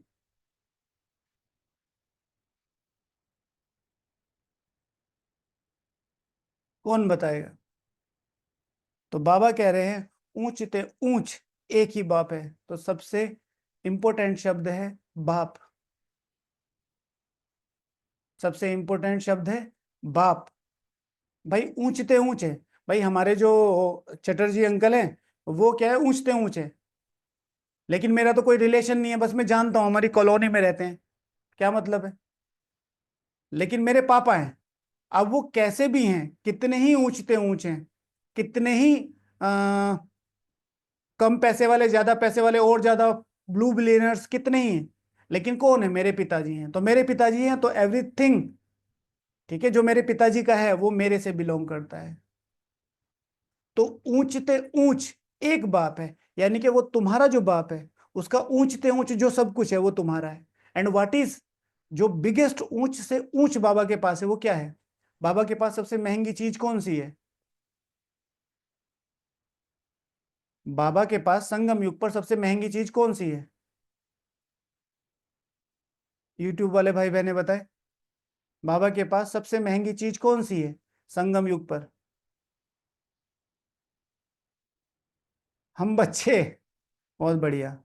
कौन बताएगा। तो बाबा कह रहे हैं ऊंचते ऊंच एक ही बाप है, तो सबसे इंपॉर्टेंट शब्द है बाप। सबसे इंपॉर्टेंट शब्द है बाप। भाई ऊंचते ऊंच है। भाई हमारे जो चटर्जी अंकल हैं वो क्या है, ऊंचते ऊंच है। लेकिन मेरा तो कोई रिलेशन नहीं है, बस मैं जानता हूं हमारी कॉलोनी में रहते हैं, क्या मतलब है। लेकिन मेरे पापा हैं। अब वो कैसे भी हैं, कितने ही ऊंचते ऊंच हैं, कितने ही आ, कम पैसे वाले, ज्यादा पैसे वाले, और ज्यादा ब्लू बिलियनर्स कितने ही हैं, लेकिन कौन है, मेरे पिताजी हैं। तो मेरे पिताजी हैं तो एवरीथिंग, ठीक है, जो मेरे पिताजी का है वो मेरे से बिलोंग करता है। तो ऊंचते ऊंच एक बाप है, यानी कि वो तुम्हारा जो बाप है उसका ऊंचते ऊंच जो सब कुछ है वो तुम्हारा है। एंड व्हाट इज, जो बिगेस्ट ऊंच से ऊंच बाबा के पास है वो क्या है। बाबा के पास सबसे महंगी चीज कौन सी है। बाबा के पास संगम युग पर सबसे महंगी चीज कौन सी है। यूट्यूब वाले भाई बहने बताए, बाबा के पास सबसे महंगी चीज कौन सी है संगम युग पर। हम बच्चे। बहुत बढ़िया।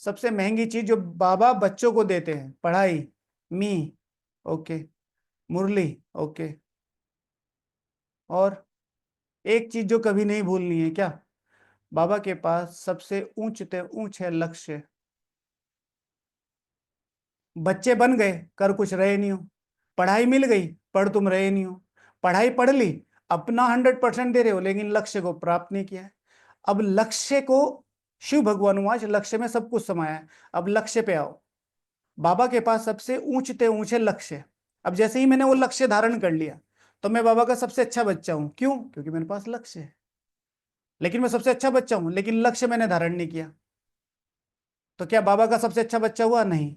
सबसे महंगी चीज जो बाबा बच्चों को देते हैं, पढ़ाई। मी, ओके। मुरली, ओके। और एक चीज जो कभी नहीं भूलनी है, क्या? बाबा के पास सबसे ऊंच ऊंच है लक्ष्य। बच्चे बन गए, कर कुछ रहे नहीं हो। पढ़ाई मिल गई, पढ़ तुम रहे नहीं हो। पढ़ाई पढ़ ली, अपना 100% दे रहे हो, लेकिन लक्ष्य को प्राप्त नहीं किया है। अब लक्ष्य को, शिव भगवान वाच लक्ष्य में सब कुछ समाया है। अब लक्ष्य पे आओ। बाबा के पास सबसे ऊंचे ऊंचे लक्ष्य है। अब जैसे ही मैंने वो लक्ष्य धारण कर लिया, तो मैं बाबा का सबसे अच्छा बच्चा हूं। क्यों? क्योंकि मेरे पास लक्ष्य है। लेकिन मैं सबसे अच्छा बच्चा हूं, लेकिन लक्ष्य मैंने धारण नहीं किया, तो क्या बाबा का सबसे अच्छा बच्चा हुआ? नहीं।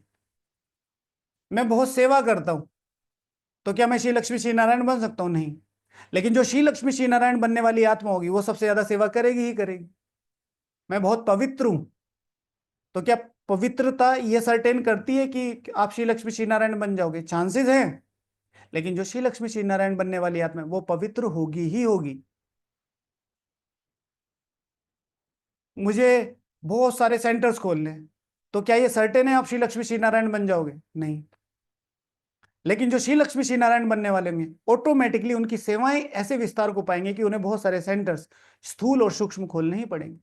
मैं बहुत सेवा करता हूं, तो क्या मैं श्री लक्ष्मी श्री नारायण बन सकता हूं? नहीं। लेकिन जो श्री लक्ष्मी श्री नारायण बनने वाली आत्मा होगी, वो सबसे ज्यादा सेवा करेगी ही करेगी। मैं बहुत पवित्र हूं, तो क्या पवित्रता ये सर्टेन करती है कि आप श्री लक्ष्मी श्री नारायण बन जाओगे? चांसेस हैं। लेकिन जो श्री लक्ष्मी श्री नारायण बनने वाली आत्मा है, वो पवित्र होगी ही होगी। मुझे बहुत सारे सेंटर्स खोलने हैं, तो क्या ये सर्टेन है आप श्री लक्ष्मी श्री नारायण बन जाओगे? नहीं। लेकिन जो श्री लक्ष्मी श्री नारायण बनने वाले होंगे, ऑटोमेटिकली उनकी सेवाएं ऐसे विस्तार को पाएंगे कि उन्हें बहुत सारे सेंटर्स स्थूल और सूक्ष्म खोलने ही पड़ेंगे।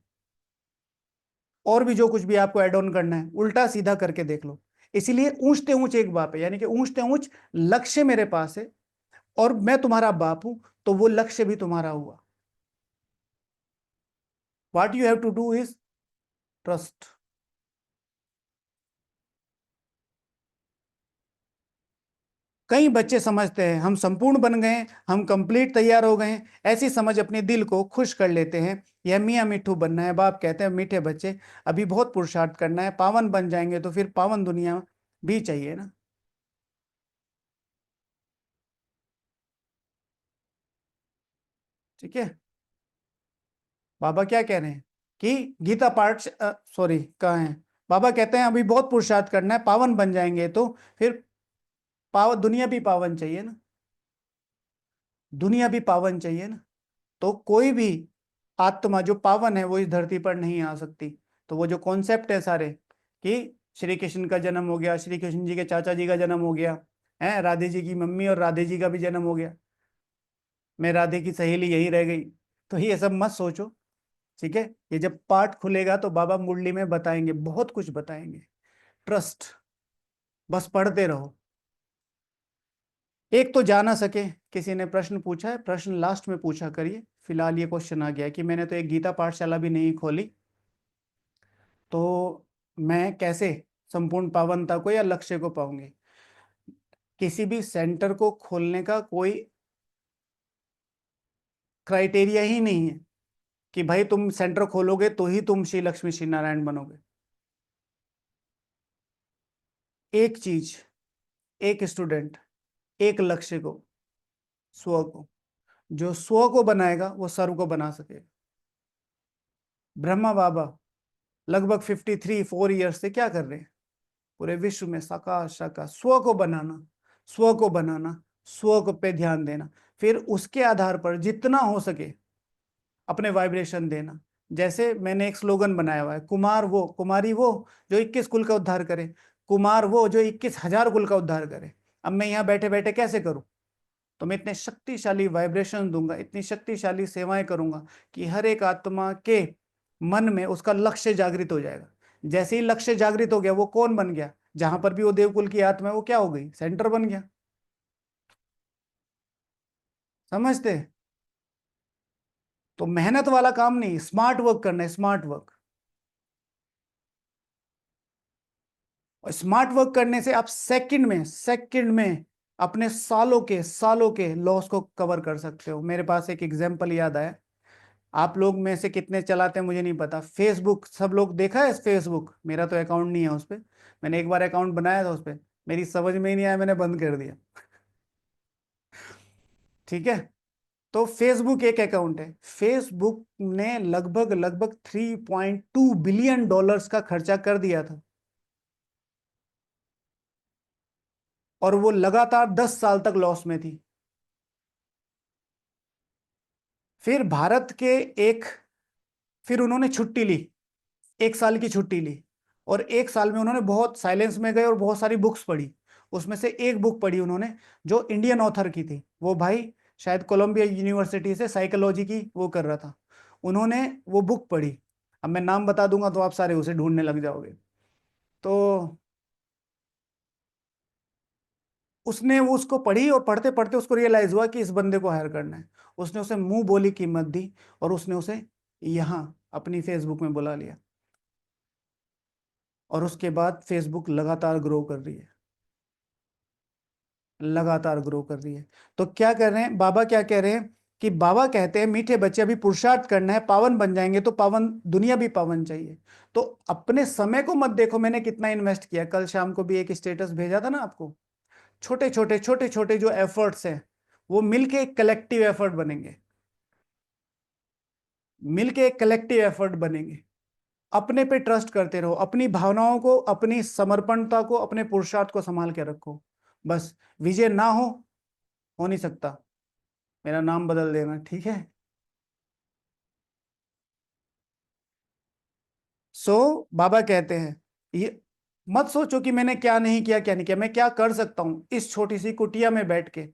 और भी जो कुछ भी आपको एड ऑन करना है, उल्टा सीधा करके देख लो। इसीलिए ऊंचते ऊंच एक बाप है, यानी कि ऊंचते ऊंच लक्ष्य मेरे पास है, और मैं तुम्हारा बाप हूं, तो वो लक्ष्य भी तुम्हारा हुआ। What you have to do is trust. कई बच्चे समझते हैं हम संपूर्ण बन गए, हम कंप्लीट तैयार हो गए हैं, ऐसी समझ अपने दिल को खुश कर लेते हैं। यह मियाँ मिट्ठू बनना है। बाप कहते हैं मीठे बच्चे, अभी बहुत पुरुषार्थ करना है, पावन बन जाएंगे तो फिर पावन दुनिया भी चाहिए ना। ठीक है। बाबा क्या कह रहे हैं कि गीता पाठ, सॉरी कहाँ है? बाबा कहते हैं अभी बहुत पुरुषार्थ करना है, पावन बन जाएंगे तो फिर पावन दुनिया भी पावन चाहिए ना। दुनिया भी पावन चाहिए ना। तो कोई भी आत्मा जो पावन है वो इस धरती पर नहीं आ सकती। तो वो जो कॉन्सेप्ट है सारे, कि श्री कृष्ण का जन्म हो गया, श्री कृष्ण जी के चाचा जी का जन्म हो गया है, राधे जी की मम्मी और राधे जी का भी जन्म हो गया, मैं राधे की सहेली यही रह गई, तो ये सब मत सोचो। ठीक है। ये जब पाठ खुलेगा तो बाबा मुरली में बताएंगे, बहुत कुछ बताएंगे। ट्रस्ट, बस पढ़ते रहो। एक तो जा ना सके, किसी ने प्रश्न पूछा है, प्रश्न लास्ट में पूछा करिए। फिलहाल ये क्वेश्चन आ गया कि मैंने तो एक गीता पाठशाला भी नहीं खोली, तो मैं कैसे संपूर्ण पावनता को या लक्ष्य को पाऊंगी? किसी भी सेंटर को खोलने का कोई क्राइटेरिया ही नहीं है कि भाई तुम सेंटर खोलोगे तो ही तुम श्री लक्ष्मी श्री नारायण बनोगे। एक चीज, एक स्टूडेंट, एक लक्ष्य को, स्व को। जो स्व को बनाएगा वो सर्व को बना सकेगा। ब्रह्मा बाबा लगभग 53-4 ईयर्स से क्या कर रहे हैं? पूरे विश्व में साकार साकार स्व को बनाना, स्व को बनाना, स्व को पे ध्यान देना, फिर उसके आधार पर जितना हो सके अपने वाइब्रेशन देना। जैसे मैंने एक स्लोगन बनाया हुआ है, कुमार वो कुमारी वो जो 21 कुल का उद्धार करे, कुमार वो जो 21,000 कुल का उद्धार करे। अब मैं यहाँ बैठे बैठे कैसे करूं? तो मैं इतने शक्तिशाली वाइब्रेशन दूंगा, इतनी शक्तिशाली सेवाएं करूंगा कि हर एक आत्मा के मन में उसका लक्ष्य जागृत हो जाएगा। जैसे ही लक्ष्य जागृत हो गया, वो कौन बन गया? जहां पर भी वो देवकुल की आत्मा है, वो क्या हो गई? सेंटर बन गया। समझते? तो मेहनत वाला काम नहीं, स्मार्ट वर्क करना है, स्मार्ट वर्क। और स्मार्ट वर्क करने से आप सेकंड में अपने सालों के लॉस को कवर कर सकते हो। मेरे पास एक एग्जांपल याद आया। आप लोग में से कितने चलाते हैं मुझे नहीं पता, फेसबुक सब लोग देखा है? फेसबुक, मेरा तो अकाउंट नहीं है उस पर। मैंने एक बार अकाउंट बनाया था उस पर, मेरी समझ में ही नहीं आया, मैंने बंद कर दिया। ठीक है। तो फेसबुक एक अकाउंट है। फेसबुक ने लगभग लगभग $3.2 बिलियन का खर्चा कर दिया था, और वो लगातार 10 साल तक लॉस में थी। फिर भारत के एक, फिर उन्होंने छुट्टी ली, 1 साल की छुट्टी ली, और 1 साल में उन्होंने बहुत साइलेंस में गए और बहुत सारी बुक्स पढ़ी। उसमें से एक बुक पढ़ी उन्होंने जो इंडियन ऑथर की थी। वो भाई शायद कोलंबिया यूनिवर्सिटी से साइकोलॉजी की वो कर रहा था। उन्होंने वो बुक पढ़ी, अब मैं नाम बता दूंगा तो आप सारे उसे ढूंढने लग जाओगे। तो उसने वो उसको पढ़ी और पढ़ते पढ़ते उसको रियलाइज हुआ कि इस बंदे को हायर करना है। उसने उसे मुंह बोली कीमत दी और उसने उसे यहाँ अपनी फेसबुक में बुला लिया, और उसके बाद फेसबुक लगातार ग्रो कर रही है, लगातार ग्रो कर रही है। तो क्या कर रहे हैं बाबा, क्या कह रहे हैं कि बाबा कहते हैं मीठे बच्चे अभी पुरुषार्थ करना है, पावन बन जाएंगे तो पावन दुनिया भी पावन चाहिए। तो अपने समय को मत देखो मैंने कितना इन्वेस्ट किया, कल शाम को भी एक स्टेटस भेजा था ना आपको। छोटे छोटे छोटे छोटे जो एफर्ट्स हैं वो मिलके एक कलेक्टिव एफर्ट बनेंगे, मिलके एक कलेक्टिव एफर्ट बनेंगे। अपने पे ट्रस्ट करते रहो, अपनी भावनाओं को, अपनी समर्पणता को, अपने पुरुषार्थ को संभाल के रखो। बस विजय ना हो नहीं सकता, मेरा नाम बदल देना, ठीक है। बाबा कहते हैं ये मत सोचो कि मैंने क्या नहीं किया क्या नहीं किया, मैं क्या कर सकता हूं इस छोटी सी कुटिया में बैठ के,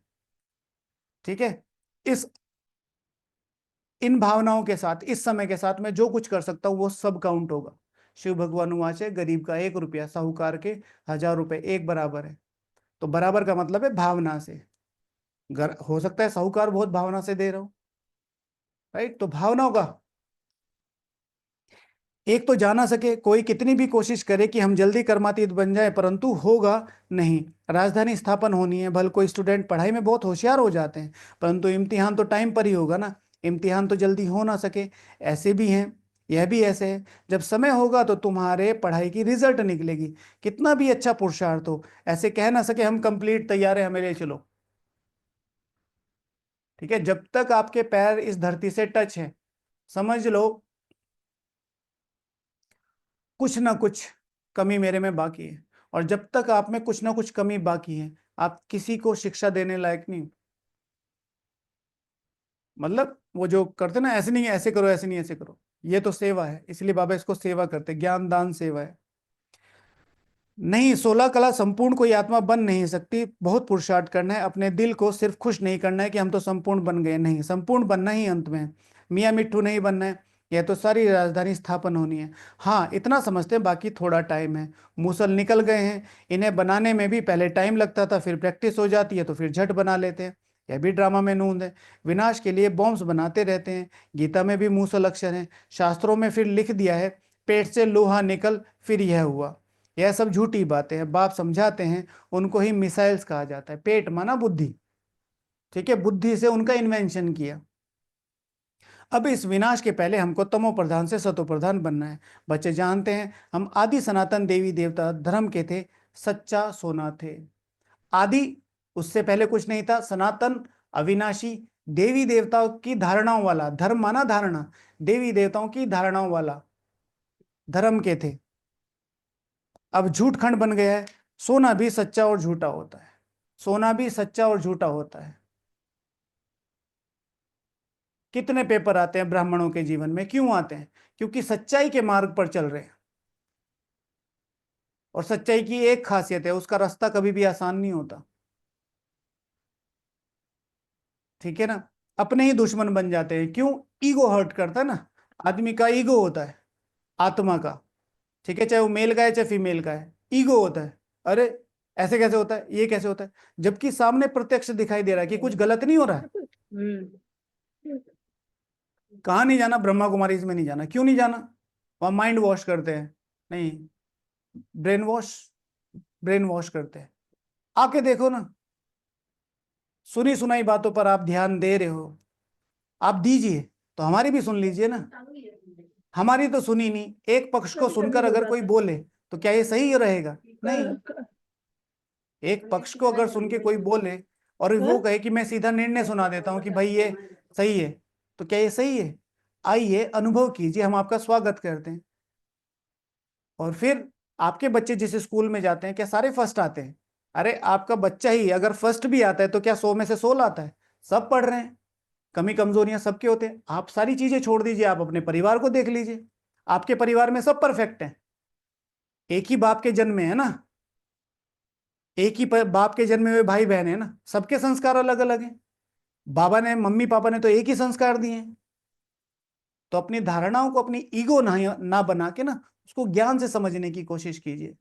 ठीक है। इस इन भावनाओं के साथ, इस समय के साथ मैं जो कुछ कर सकता हूं वो सब काउंट होगा। शिव भगवान वाचे गरीब का 1 रुपया साहूकार के 1000 रुपए एक बराबर है। तो बराबर का मतलब है भावना से। हो सकता है साहूकार बहुत भावना से दे रहा हो, राइट। तो भावनाओं का एक तो जाना सके, कोई कितनी भी कोशिश करे कि हम जल्दी कर्मातीत बन जाए परंतु होगा नहीं। राजधानी स्थापन होनी है, भले कोई स्टूडेंट पढ़ाई में बहुत होशियार हो जाते हैं परंतु इम्तिहान तो टाइम पर ही होगा ना, इम्तिहान तो जल्दी हो ना सके। ऐसे भी हैं, यह भी ऐसे है। जब समय होगा तो तुम्हारे पढ़ाई की रिजल्ट निकलेगी, कितना भी अच्छा पुरुषार्थ हो, ऐसे कह ना सके हम कंप्लीट तैयार है हमें ले चलो, ठीक है। जब तक आपके पैर इस धरती से टच है, समझ लो कुछ ना कुछ कमी मेरे में बाकी है। और जब तक आप में कुछ ना कुछ कमी बाकी है, आप किसी को शिक्षा देने लायक नहीं। मतलब वो जो करते ना, ऐसे नहीं ऐसे करो, ऐसे नहीं ऐसे करो, ये तो सेवा है, इसलिए बाबा इसको सेवा करते, ज्ञान दान सेवा है। नहीं, 16 कला संपूर्ण कोई आत्मा बन नहीं सकती, बहुत पुरुषार्थ करना है। अपने दिल को सिर्फ खुश नहीं करना है कि हम तो संपूर्ण बन गए, नहीं, संपूर्ण बनना ही अंत में, मियाँ मिट्ठू नहीं बनना है। यह तो सारी राजधानी स्थापन होनी है। हाँ, इतना समझते हैं, बाकी थोड़ा टाइम है, मूसल निकल गए हैं। इन्हें बनाने में भी पहले टाइम लगता था, फिर प्रैक्टिस हो जाती है तो फिर झट बना लेते हैं। यह भी ड्रामा में नूंद है। विनाश के लिए बॉम्ब्स बनाते रहते हैं। गीता में भी मूसल अक्षर है, शास्त्रों में फिर लिख दिया है, पेट से लोहा निकल फिर यह हुआ। यह सब झूठी बातें हैं, बाप समझाते हैं, उनको ही मिसाइल्स कहा जाता है। पेट माना बुद्धि, ठीक है, बुद्धि से उनका इन्वेंशन किया। अब इस विनाश के पहले हमको तमो प्रधान से सतो प्रधान बनना है। बच्चे जानते हैं हम आदि सनातन देवी देवता धर्म के थे, सच्चा सोना थे। आदि, उससे पहले कुछ नहीं था, सनातन अविनाशी देवी देवताओं की धारणाओं वाला, धर्म माना धारणा, देवी देवताओं की धारणाओं वाला धर्म के थे। अब झूठ खंड बन गया है। सोना भी सच्चा और झूठा होता है, सोना भी सच्चा और झूठा होता है। कितने पेपर आते हैं ब्राह्मणों के जीवन में, क्यों आते हैं? क्योंकि सच्चाई के मार्ग पर चल रहे हैं। और सच्चाई की एक खासियत है, उसका रास्ता कभी भी आसान नहीं होता, ठीक है ना। अपने ही दुश्मन बन जाते हैं, क्यों? ईगो हर्ट करता है ना, आदमी का ईगो होता है, आत्मा का, ठीक है, चाहे वो मेल का है चाहे फीमेल का है, ईगो होता है। अरे ऐसे कैसे होता है, ये कैसे होता है, जबकि सामने प्रत्यक्ष दिखाई दे रहा है कि कुछ गलत नहीं हो रहा है। कहाँ नहीं जाना, ब्रह्मा कुमारी में नहीं जाना, क्यों नहीं जाना? वहां माइंड वॉश करते हैं, नहीं, ब्रेन वॉश, ब्रेन वॉश करते हैं। आके देखो ना, सुनी सुनाई बातों पर आप ध्यान दे रहे हो, आप दीजिए तो हमारी भी सुन लीजिए ना। हमारी तो सुनी नहीं, एक पक्ष को सुनकर अगर कोई बोले तो क्या ये सही रहेगा? नहीं। एक पक्ष को अगर सुन के कोई बोले और वो कहे कि मैं सीधा निर्णय सुना देता हूं कि भाई ये सही है, तो क्या ये सही है? आइए अनुभव कीजिए, हम आपका स्वागत करते हैं। और फिर आपके बच्चे जिस स्कूल में जाते हैं क्या सारे फर्स्ट आते हैं? अरे आपका बच्चा ही अगर फर्स्ट भी आता है तो क्या 100 में से 16 आता है? सब पढ़ रहे हैं, कमी कमजोरियां सबके होते हैं। आप सारी चीजें छोड़ दीजिए, आप अपने परिवार को देख लीजिए, आपके परिवार में सब परफेक्ट हैं। एक ही बाप के जन्म में है ना, एक ही बाप के जन्मे हुए भाई बहन है ना, सबके संस्कार अलग अलग हैं। बाबा ने, मम्मी पापा ने तो एक ही संस्कार दिए हैं। तो अपनी धारणाओं को अपनी ईगो ना बना के ना, उसको ज्ञान से समझने की कोशिश कीजिए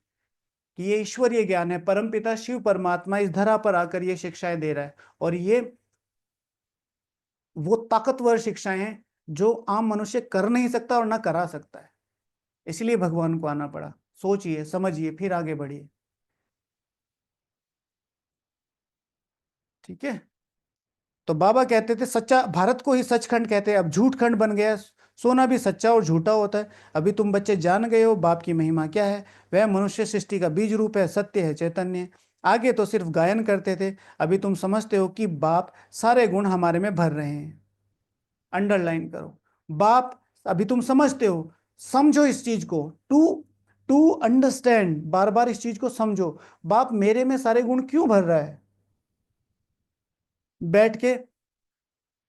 कि ये ईश्वरीय ज्ञान है। परमपिता शिव परमात्मा इस धरा पर आकर ये शिक्षाएं दे रहा है, और ये वो ताकतवर शिक्षाएं हैं जो आम मनुष्य कर नहीं सकता और ना करा सकता है। इसलिए भगवान को आना पड़ा। सोचिए, समझिए, फिर आगे बढ़िए। ठीक है। तो बाबा कहते थे सच्चा भारत को ही सचखंड कहते हैं। अब झूठ खंड बन गया। सोना भी सच्चा और झूठा होता है। अभी तुम बच्चे जान गए हो बाप की महिमा क्या है। वह मनुष्य सृष्टि का बीज रूप है, सत्य है, चैतन्य है। आगे तो सिर्फ गायन करते थे, अभी तुम समझते हो कि बाप सारे गुण हमारे में भर रहे हैं। अंडरलाइन करो, बाप। अभी तुम समझते हो, समझो इस चीज को। टू टू अंडरस्टैंड, बार बार इस चीज को समझो। बाप मेरे में सारे गुण क्यों भर रहा है। बैठ के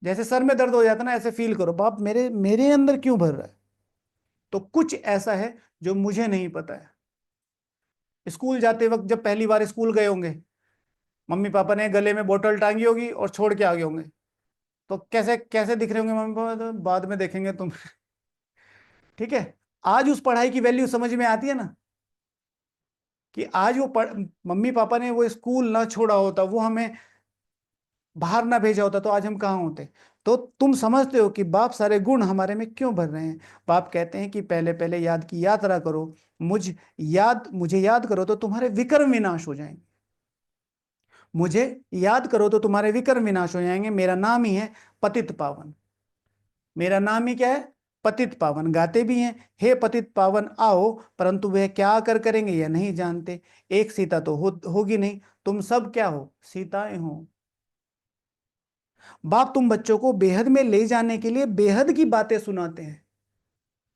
जैसे सर में दर्द हो जाता है ना, ऐसे फील करो, बाप मेरे मेरे अंदर क्यों भर रहा है। तो कुछ ऐसा है जो मुझे नहीं पता है। स्कूल जाते वक्त जब पहली बार स्कूल गए होंगे, मम्मी पापा ने गले में बोतल टांगी होगी और छोड़ के आ गए होंगे, तो कैसे कैसे दिख रहे होंगे मम्मी पापा, तो बाद में देखेंगे तुम। ठीक है। आज उस पढ़ाई की वैल्यू समझ में आती है ना, कि आज वो मम्मी पापा ने वो स्कूल ना छोड़ा होता, वो हमें बाहर ना भेजा होता, तो आज हम कहाँ होते। तो तुम समझते हो कि बाप सारे गुण हमारे में क्यों भर रहे हैं। बाप कहते हैं कि पहले पहले याद की यात्रा करो। मुझे याद करो तो तुम्हारे विकर्म विनाश हो जाएंगे। मुझे याद करो तो तुम्हारे विकर्म विनाश हो जाएंगे। मेरा नाम ही है पतित पावन। मेरा नाम ही क्या है, पतित पावन। गाते भी हैं, हे पतित पावन आओ, परंतु वह क्या आकर करेंगे यह नहीं जानते। एक सीता तो होगी नहीं, तुम सब क्या हो, सीताएं हो। बाप तुम बच्चों को बेहद में ले जाने के लिए बेहद की बातें सुनाते हैं।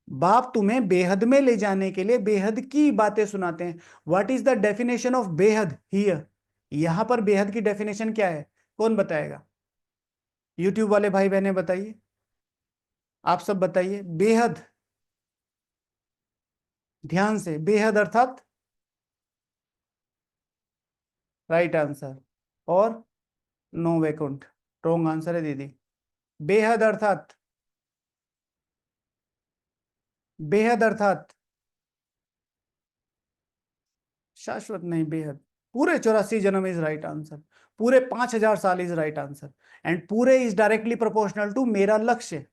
बाप तुम्हें बेहद में ले जाने के लिए बेहद की बातें सुनाते हैं। What is the definition of बेहद हियर। यहां पर बेहद की डेफिनेशन क्या है, कौन बताएगा। यूट्यूब वाले भाई बहने बताइए, आप सब बताइए। बेहद, ध्यान से, बेहद अर्थात राइट आंसर। और नो वैकुंठ रॉन्ग आंसर है दीदी। बेहद अर्थात, बेहद अर्थात शाश्वत नहीं, बेहद। पूरे 84 जन्म इज राइट आंसर। पूरे 5000 साल इज राइट आंसर। एंड पूरे इज डायरेक्टली प्रोपोर्शनल टू मेरा लक्ष्य।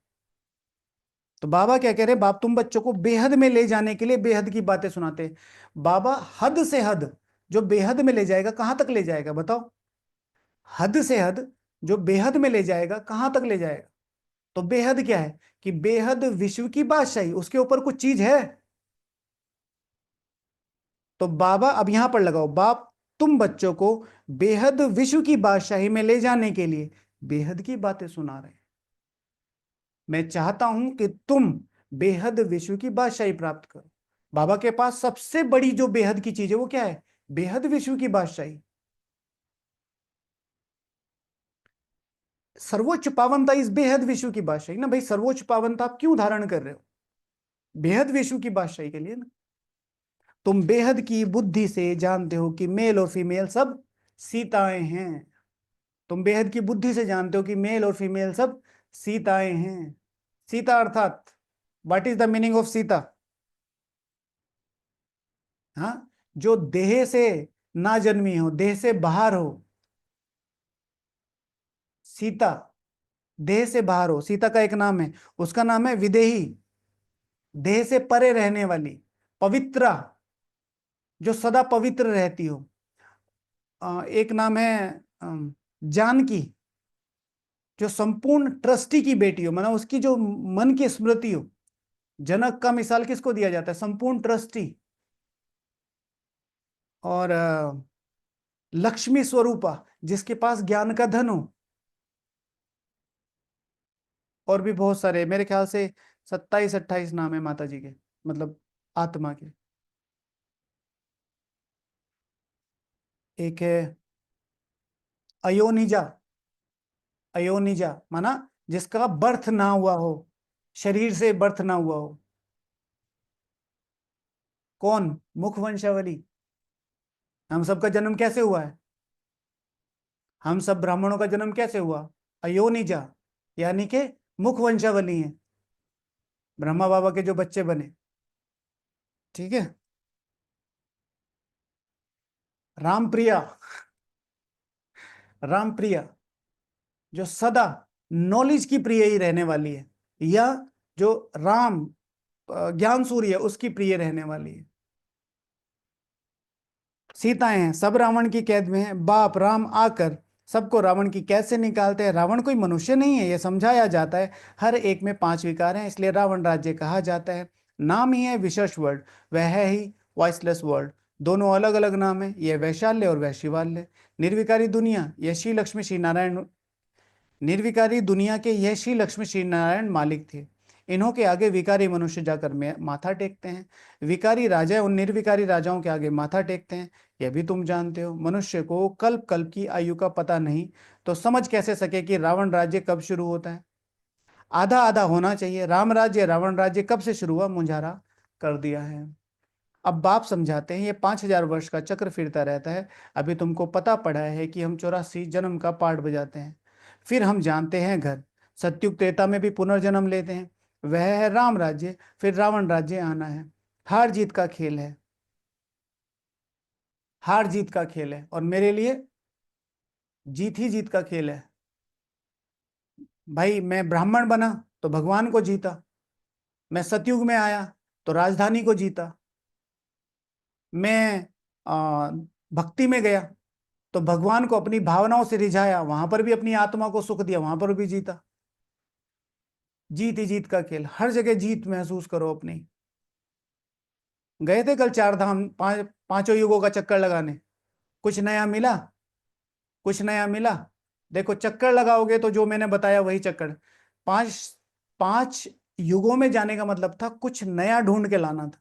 तो बाबा क्या कह रहे हैं, बाप तुम बच्चों को बेहद में ले जाने के लिए बेहद की बातें सुनाते हैं। बाबा हद से हद, जो बेहद में ले जाएगा कहां तक ले जाएगा बताओ। हद से हद जो बेहद में ले जाएगा कहां तक ले जाएगा। तो बेहद क्या है, कि बेहद विश्व की बादशाही, उसके ऊपर कुछ चीज है। तो बाबा अब यहां पर लगाओ, बाप तुम बच्चों को बेहद विश्व की बादशाही में ले जाने के लिए बेहद की बातें सुना रहे हैं। मैं चाहता हूं कि तुम बेहद विश्व की बादशाही प्राप्त करो। बाबा के पास सबसे बड़ी जो बेहद की चीज है वो क्या है, बेहद विश्व की बादशाही। सर्वोच्च पावनता इस बेहद विश्व की बादशाही ना भाई। सर्वोच्च पावनता आप क्यों धारण कर रहे हो, बेहद विश्व की बादशाही के लिए ना। तुम बेहद की बुद्धि से जानते हो कि मेल और फीमेल सब सीताएं हैं। तुम बेहद की बुद्धि से जानते हो कि मेल और फीमेल सब सीताएं हैं। सीता अर्थात, what is the meaning of Sita. हाँ, जो देह से ना जन्मी हो, देह से बाहर हो। सीता देह से बाहर हो, सीता का एक नाम है, उसका नाम है विदेही। देह से परे रहने वाली, पवित्रा, जो सदा पवित्र रहती हो। एक नाम है जानकी, जो संपूर्ण ट्रस्टी की बेटी हो, मतलब उसकी जो मन की स्मृति हो। जनक का मिसाल किसको दिया जाता है, संपूर्ण ट्रस्टी। और लक्ष्मी स्वरूपा, जिसके पास ज्ञान का धन हो। और भी बहुत सारे, मेरे ख्याल से 27-28 नाम है माता जी के, मतलब आत्मा के। एक है अयोनिजा। अयोनिजा माना जिसका बर्थ ना हुआ हो, शरीर से बर्थ ना हुआ हो। कौन, मुख वंशावली। हम सबका जन्म कैसे हुआ है, हम सब ब्राह्मणों का जन्म कैसे हुआ, अयोनिजा, यानी कि मुख वंशावली है, ब्रह्मा बाबा के जो बच्चे बने। ठीक है। रामप्रिया, रामप्रिया जो सदा नॉलेज की प्रिय ही रहने वाली है, या जो राम ज्ञान सूर्य है उसकी प्रिय रहने वाली है। सीताएं हैं, सब रावण की कैद में है, बाप राम आकर सबको रावण की कैद से निकालते हैं। रावण कोई मनुष्य नहीं है, यह समझाया जाता है। हर एक में 5 विकार हैं, इसलिए रावण राज्य कहा जाता है। नाम ही है विशेष वर्ड, वह है ही वॉइसलेस वर्ड। दोनों अलग अलग नाम है, यह वैशाल्य और वह शिवाल्य। निर्विकारी दुनिया, यह श्री लक्ष्मी श्री नारायण, निर्विकारी दुनिया के यह श्री लक्ष्मी श्री नारायण मालिक थे। इन्हों के आगे विकारी मनुष्य जाकर माथा टेकते हैं। विकारी राजा उन निर्विकारी राजाओं के आगे माथा टेकते हैं, यह भी तुम जानते हो। मनुष्य को कल्प कल्प की आयु का पता नहीं, तो समझ कैसे सके कि रावण राज्य कब शुरू होता है। आधा आधा होना चाहिए, राम राज्य रावण राज्य कब से शुरू हुआ, मुंझारा कर दिया है। अब बाप समझाते हैं, ये 5000 वर्ष का चक्र फिरता रहता है। अभी तुमको पता पड़ा है कि हम 84 जन्म का पाठ बजाते हैं, फिर हम जानते हैं घर, सत्युग त्रेता में भी पुनर्जन्म लेते हैं, वह है राम राज्य, फिर रावण राज्य आना है। हार जीत का खेल है, हार जीत का खेल है, और मेरे लिए जीत ही जीत का खेल है। भाई मैं ब्राह्मण बना तो भगवान को जीता, मैं सतयुग में आया तो राजधानी को जीता, मैं भक्ति में गया तो भगवान को अपनी भावनाओं से रिझाया, वहां पर भी अपनी आत्मा को सुख दिया, वहां पर भी जीता। जीत ही जीत का खेल, हर जगह जीत महसूस करो अपनी। गए थे कल 4 धाम, पांचों युगों का चक्कर लगाने, कुछ नया मिला? कुछ नया मिला? देखो चक्कर लगाओगे तो जो मैंने बताया वही चक्कर। पांच पांच युगों में जाने का मतलब था कुछ नया ढूंढ के लाना था।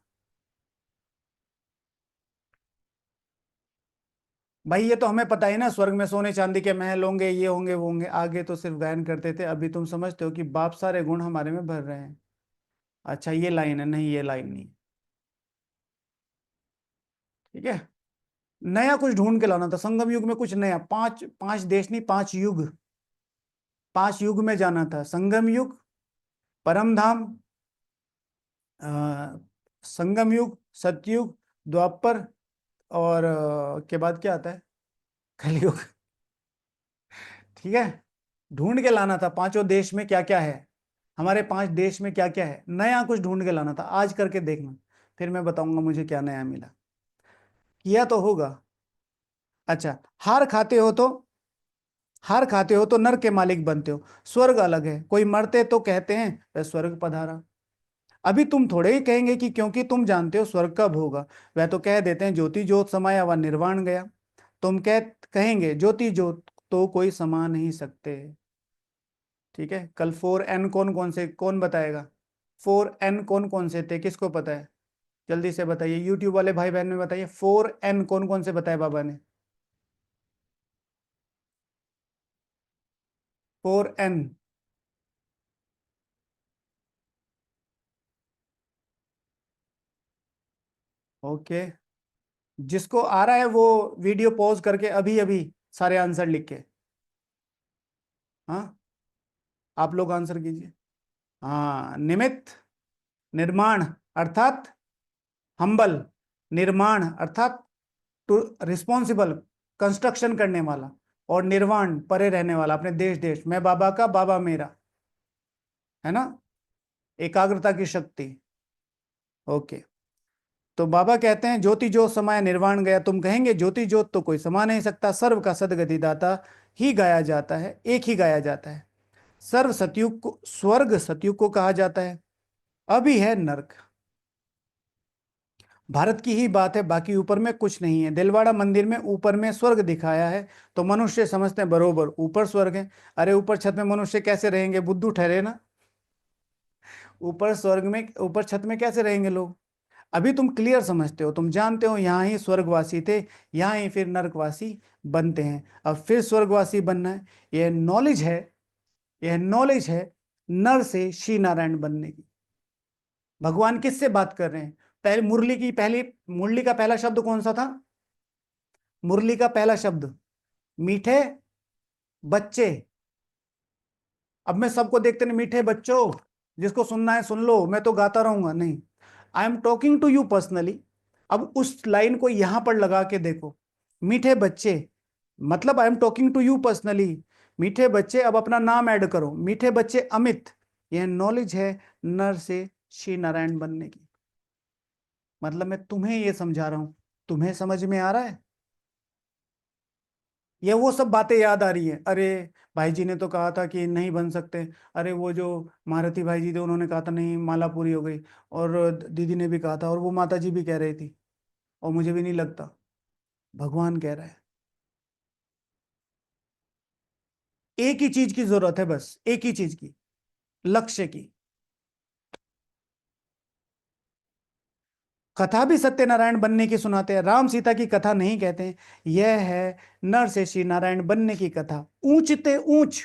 भाई ये तो हमें पता है ना, स्वर्ग में सोने चांदी के महल होंगे, ये होंगे वो होंगे, आगे तो सिर्फ गायन करते थे। अभी तुम समझते हो कि बाप सारे गुण हमारे में भर रहे हैं। अच्छा ये लाइन है, नहीं ये लाइन नहीं। ठीक है। नया कुछ ढूंढ के लाना था, संगम युग में कुछ नया, पांच पांच देश नहीं, 5 युग, 5 युग में जाना था। संगम युग, परम धाम, संगम युग, सतयुग, द्वापर, और के बाद क्या आता है, कलयुग। ठीक है। ढूंढ के लाना था 5 देश में क्या क्या है, हमारे 5 देश में क्या क्या है, नया कुछ ढूंढ के लाना था। आज करके देखना, फिर मैं बताऊंगा मुझे क्या नया मिला। किया तो होगा। अच्छा, हार खाते हो तो, हार खाते हो तो नर के मालिक बनते हो। स्वर्ग अलग है, कोई मरते तो कहते हैं वह स्वर्ग पधारा। अभी तुम थोड़े ही कहेंगे कि क्योंकि तुम जानते हो स्वर्ग कब होगा, वह तो कह देते हैं ज्योति ज्योत समाया व निर्वाण गया। तुम कहेंगे ज्योति ज्योत तो कोई समा नहीं सकते। ठीक है। कल 4N कौन कौन से, कौन बताएगा? 4N कौन कौन से थे, किसको पता है? जल्दी से बताइए, यूट्यूब वाले भाई बहन में बताइए, 4N कौन कौन से बताए बाबा ने? 4N। ओके, जिसको आ रहा है वो वीडियो पॉज करके अभी अभी सारे आंसर लिख के, हाँ आप लोग आंसर कीजिए। हाँ, निमित्त, निर्माण अर्थात हम्बल, निर्माण अर्थात टू रिस्पॉन्सिबल, कंस्ट्रक्शन करने वाला, और निर्वाण परे रहने वाला, अपने देश देश, मैं बाबा का बाबा मेरा, है ना, एकाग्रता की शक्ति। ओके। तो बाबा कहते हैं ज्योति ज्योत समाया निर्वाण गया। तुम कहेंगे ज्योति ज्योत तो कोई समा नहीं सकता, सर्व का सदगति दाता ही गाया जाता है, एक ही गाया जाता है। सर्व सतयुग को, स्वर्ग सतयुग को कहा जाता है, अभी है नरक। भारत की ही बात है, बाकी ऊपर में कुछ नहीं है। दिलवाड़ा मंदिर में ऊपर में स्वर्ग दिखाया है, तो मनुष्य समझते हैं बरोबर ऊपर स्वर्ग है। अरे ऊपर छत में मनुष्य कैसे रहेंगे, बुद्धू ठहरे ना। ऊपर स्वर्ग में, ऊपर छत में कैसे रहेंगे लोग? अभी तुम क्लियर समझते हो, तुम जानते हो यहाँ ही स्वर्गवासी थे, यहाँ ही फिर नरकवासी बनते हैं, अब फिर स्वर्गवासी बनना है। यह नॉलेज है, यह नॉलेज है नर से श्री नारायण बनने की। भगवान किससे बात कर रहे हैं? पहले मुरली की पहली, मुरली का पहला शब्द कौन सा था? मुरली का पहला शब्द मीठे बच्चे, अब मैं सबको देखते नहीं, मीठे बच्चों जिसको सुनना है सुन लो, मैं तो गाता रहूंगा, नहीं। I am talking to you personally. अब उस लाइन को यहां पर लगा के देखो, मीठे बच्चे, मतलब I am talking to you personally. मीठे बच्चे, अब अपना नाम ऐड करो, मीठे बच्चे अमित। यह नॉलेज है नर से श्री नारायण बनने की। मतलब मैं तुम्हें ये समझा रहा हूं, तुम्हें समझ में आ रहा है? ये वो सब बातें याद आ रही है, अरे भाई जी ने तो कहा था कि नहीं बन सकते, अरे वो जो महारथी भाई जी थे उन्होंने कहा था नहीं माला पूरी हो गई, और दीदी ने भी कहा था, और वो माता जी भी कह रही थी, और मुझे भी नहीं लगता। भगवान कह रहा है एक ही चीज की जरूरत है, बस एक ही चीज की, लक्ष्य की। कथा भी सत्यनारायण बनने की सुनाते हैं, राम सीता की कथा नहीं कहते हैं। यह है नर से श्री नारायण बनने की कथा। ऊंचते ऊंच,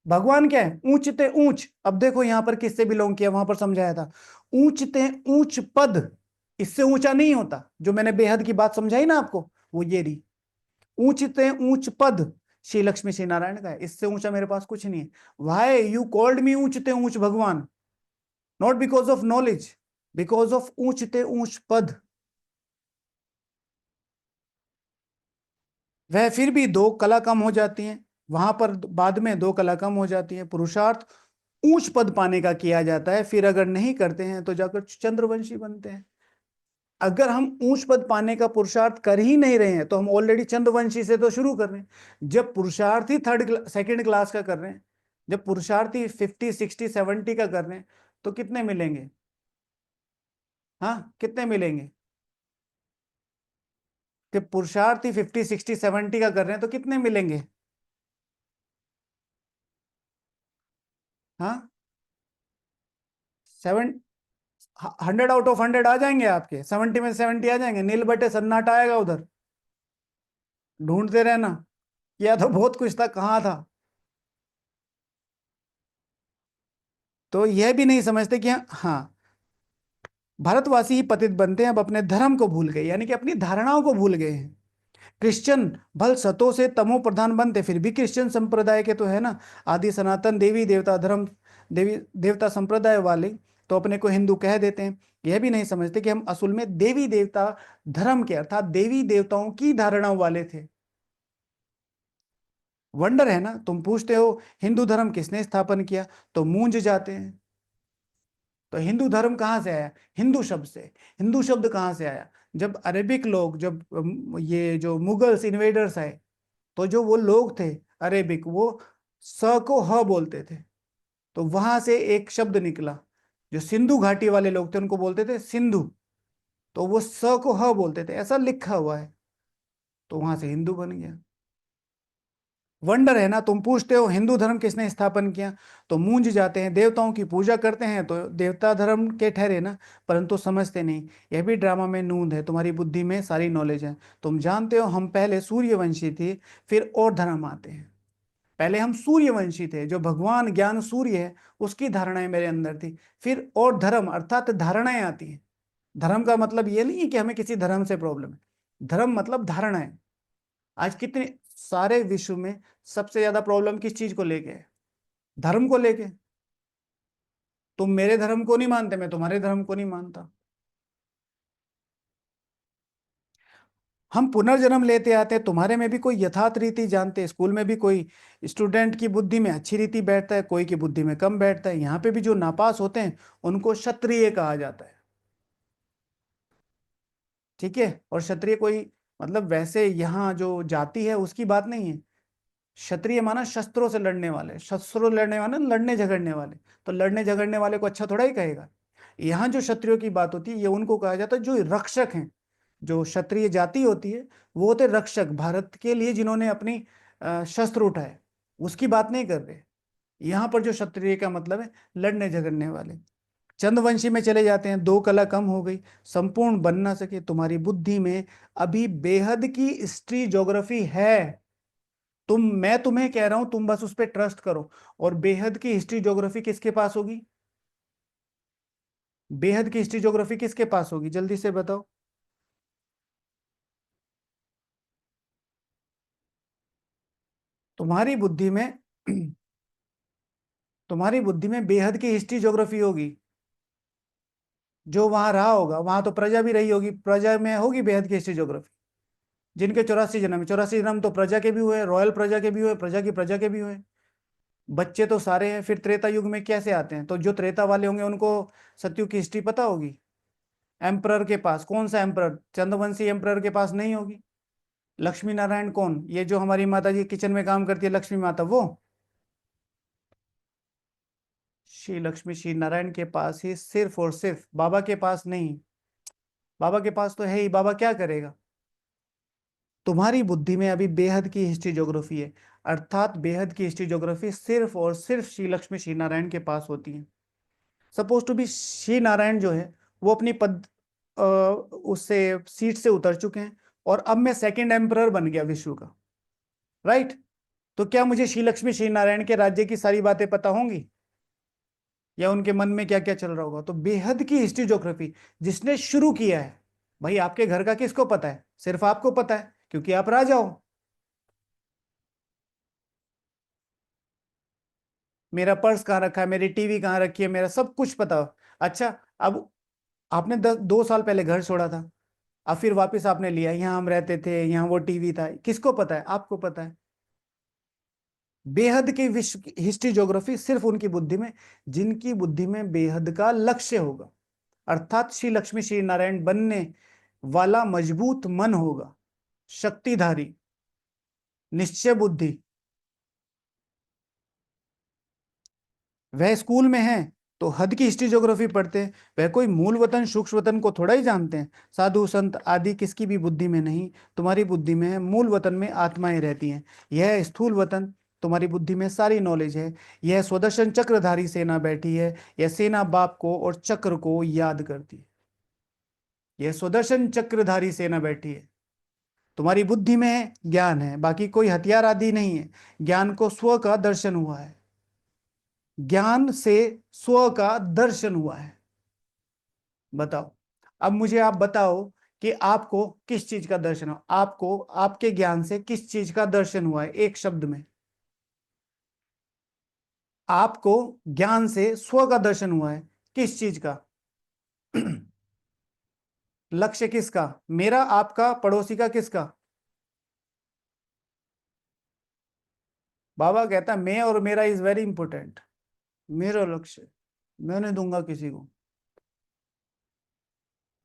भगवान क्या है? ऊंचते ऊंच। अब देखो यहां पर किससे बिलोंग किया, वहां पर समझाया था। ऊंचते ऊंच पद, इससे ऊंचा नहीं होता। जो मैंने बेहद की बात समझाई ना आपको, वो ये रही। ऊंचते ऊंच पद श्री लक्ष्मी श्री नारायण का है, इससे ऊंचा मेरे पास कुछ नहीं है। वाई यू कॉल्ड मी ऊंचते ऊंच भगवान? Not because of knowledge, because of ऊंचते ऊंच पद। वह फिर भी दो कला कम हो जाती हैं, वहां पर बाद में दो कला कम हो जाती है। पुरुषार्थ ऊंच पद पाने का किया जाता है, फिर अगर नहीं करते हैं तो जाकर चंद्रवंशी बनते हैं। अगर हम ऊंच पद पाने का पुरुषार्थ कर ही नहीं रहे हैं तो हम ऑलरेडी चंद्रवंशी से तो शुरू कर रहे हैं। जब पुरुषार्थी सेकंड क्लास का कर रहे हैं, जब पुरुषार्थी 50 60 70 का कर रहे हैं, तो कितने मिलेंगे? हाँ, कितने मिलेंगे? कि पुरुषार्थी 50 60 70 का कर रहे हैं तो कितने मिलेंगे? हाँ, 100 आउट ऑफ 100 आ जाएंगे आपके, 70 में 70 आ जाएंगे, नील बटे सन्नाटा आएगा उधर। ढूंढते रहना, या तो बहुत कुछ था, कहाँ था। तो यह भी नहीं समझते कि हाँ, भारतवासी ही पतित बनते हैं, अब अपने धर्म को भूल गए, यानी कि अपनी धारणाओं को भूल गए हैं। क्रिश्चियन भल सतो से तमो प्रधान बनते, फिर भी क्रिश्चियन संप्रदाय के तो है ना, आदि सनातन देवी देवता धर्म, देवी देवता संप्रदाय वाले, तो अपने को हिंदू कह देते हैं। यह भी नहीं समझते कि हम असल में देवी देवता धर्म के, अर्थात देवी देवताओं की धारणाओं वाले थे। वंडर है ना, तुम पूछते हो हिंदू धर्म किसने स्थापन किया, तो मूंझ जाते हैं। तो हिंदू धर्म कहाँ से आया? हिंदू शब्द से। हिंदू शब्द कहाँ से आया? जब अरेबिक लोग, जब ये जो मुगल्स इन्वेडर्स आए, तो जो वो लोग थे अरेबिक, वो स को ह बोलते थे, तो वहां से एक शब्द निकला। जो सिंधु घाटी वाले लोग थे उनको बोलते थे सिंधु, तो वो स को ह बोलते थे, ऐसा लिखा हुआ है, तो वहां से हिंदू बन गया। वंडर है ना, तुम पूछते हो हिंदू धर्म किसने स्थापन किया, तो मूंझ जाते हैं। देवताओं की पूजा करते हैं तो देवता धर्म के ठहरे ना, परंतु समझते नहीं। यह भी ड्रामा में नूंद है, तुम्हारी बुद्धि में सारी नॉलेज है। तुम जानते हो हम पहले सूर्यवंशी थे, फिर और धर्म आते हैं। पहले हम सूर्यवंशी थे, जो भगवान ज्ञान सूर्य है उसकी धारणाएं मेरे अंदर थी। फिर और धर्म अर्थात धारणाएं आती हैं। धर्म का मतलब ये नहीं है कि हमें किसी धर्म से प्रॉब्लम है, धर्म मतलब धारणाएं। आज कितने सारे विश्व में सबसे ज्यादा प्रॉब्लम किस चीज को लेके है? धर्म को लेके। तुम मेरे धर्म को नहीं मानते, मैं तुम्हारे धर्म को नहीं मानता। हम पुनर्जन्म लेते आते हैं, तुम्हारे में भी कोई यथार्थ रीति जानते हैं, स्कूल में भी कोई स्टूडेंट की बुद्धि में अच्छी रीति बैठता है, कोई की बुद्धि में कम बैठता है। यहाँ पे भी जो नापास होते हैं उनको क्षत्रिय कहा जाता है। ठीक है, और क्षत्रिय कोई मतलब वैसे यहाँ जो जाति है उसकी बात नहीं है। क्षत्रिय माना शस्त्रों से लड़ने वाले, शस्त्रों लड़ने वाले, लड़ने झगड़ने वाले। तो लड़ने झगड़ने वाले को अच्छा थोड़ा ही कहेगा। यहाँ जो क्षत्रियो की बात होती है ये उनको कहा जाता है जो रक्षक हैं। जो क्षत्रिय जाति होती है वो होते रक्षक, भारत के लिए जिन्होंने अपनी शस्त्र उठाए, उसकी बात नहीं कर रहे। यहाँ पर जो क्षत्रिय का मतलब है लड़ने झगड़ने वाले। चंद्रवंशी में चले जाते हैं, दो कला कम हो गई, संपूर्ण बन ना सके। तुम्हारी बुद्धि में अभी बेहद की हिस्ट्री ज्योग्राफी है। मैं तुम्हें कह रहा हूं, तुम बस उस पर ट्रस्ट करो। और बेहद की हिस्ट्री ज्योग्राफी किसके पास होगी? बेहद की हिस्ट्री ज्योग्राफी किसके पास होगी, जल्दी से बताओ। तुम्हारी बुद्धि में तुम्हारी बुद्धि में बेहद की हिस्ट्री ज्योग्राफी होगी, जो वहां रहा होगा, वहां तो प्रजा भी रही होगी, प्रजा में होगी बेहद की हिस्ट्री ज्योग्राफी। जिनके 84 जन्म, 84 जन्म तो प्रजा के भी हुए, रॉयल प्रजा के भी हुए, प्रजा के भी हुए, बच्चे तो सारे हैं। फिर त्रेता युग में कैसे आते हैं? तो जो त्रेता वाले होंगे उनको सतयुग की हिस्ट्री पता होगी। एम्परर के पास, कौन सा एम्परर? चंद्रवंशी एम्परर के पास नहीं होगी। लक्ष्मी नारायण कौन? ये जो हमारी माता जी किचन में काम करती है, लक्ष्मी माता, वो श्री लक्ष्मी श्री नारायण के पास ही सिर्फ और सिर्फ, बाबा के पास नहीं। बाबा के पास तो है ही, बाबा क्या करेगा? तुम्हारी बुद्धि में अभी बेहद की हिस्ट्री ज्योग्राफी है, अर्थात बेहद की हिस्ट्री ज्योग्राफी सिर्फ और सिर्फ श्री लक्ष्मी श्री नारायण के पास होती है। Suppose to be Shri Narayan जो है वो अपनी पद उससे सीट से उतर चुके हैं, और अब मैं सेकंड एम्परर बन गया विश्व का, राइट? तो क्या मुझे श्री लक्ष्मी श्री नारायण के राज्य की सारी बातें पता होंगी, या उनके मन में क्या क्या चल रहा होगा? तो बेहद की हिस्ट्री ज्योग्राफी जिसने शुरू किया है, भाई आपके घर का किसको पता है? सिर्फ आपको पता है, क्योंकि आप राजा हो। मेरा पर्स कहाँ रखा है, मेरी टीवी कहाँ रखी है, मेरा सब कुछ पता हो। अच्छा, अब आपने 2 साल पहले घर छोड़ा था, अब फिर वापस आपने लिया, यहाँ हम रहते थे, यहाँ वो टीवी था, किसको पता है? आपको पता है। बेहद की विश्व हिस्ट्री ज्योग्राफी सिर्फ उनकी बुद्धि में, जिनकी बुद्धि में बेहद का लक्ष्य होगा, अर्थात श्री लक्ष्मी श्री नारायण बनने वाला मजबूत मन होगा, शक्तिधारी, निश्चय बुद्धि। वह स्कूल में है तो हद की हिस्ट्री ज्योग्राफी पढ़ते हैं, वह कोई मूल वतन सूक्ष्म वतन को थोड़ा ही जानते हैं। साधु संत आदि किसकी भी बुद्धि में नहीं, तुम्हारी बुद्धि में है। मूल वतन में आत्माएं रहती हैं, यह स्थूल वतन, तुम्हारी बुद्धि में सारी नॉलेज है। यह स्वदर्शन चक्रधारी सेना बैठी है, यह सेना बाप को और चक्र को याद करती है। यह स्वदर्शन चक्रधारी सेना बैठी है। तुम्हारी बुद्धि में ज्ञान है, बाकी कोई हथियार आदि नहीं है। ज्ञान को स्व का दर्शन हुआ है, ज्ञान से स्व का दर्शन हुआ है। बताओ, अब मुझे आप बताओ कि आपको किस चीज का दर्शन हुआ? आपको आपके ज्ञान से किस चीज का दर्शन हुआ है? एक शब्द में, आपको ज्ञान से स्व का दर्शन हुआ है, किस चीज का? लक्ष्य किसका? मेरा, आपका, पड़ोसी का, किसका? बाबा कहता है मैं और मेरा इज वेरी इंपॉर्टेंट। मेरा लक्ष्य मैं नहीं दूंगा किसी को,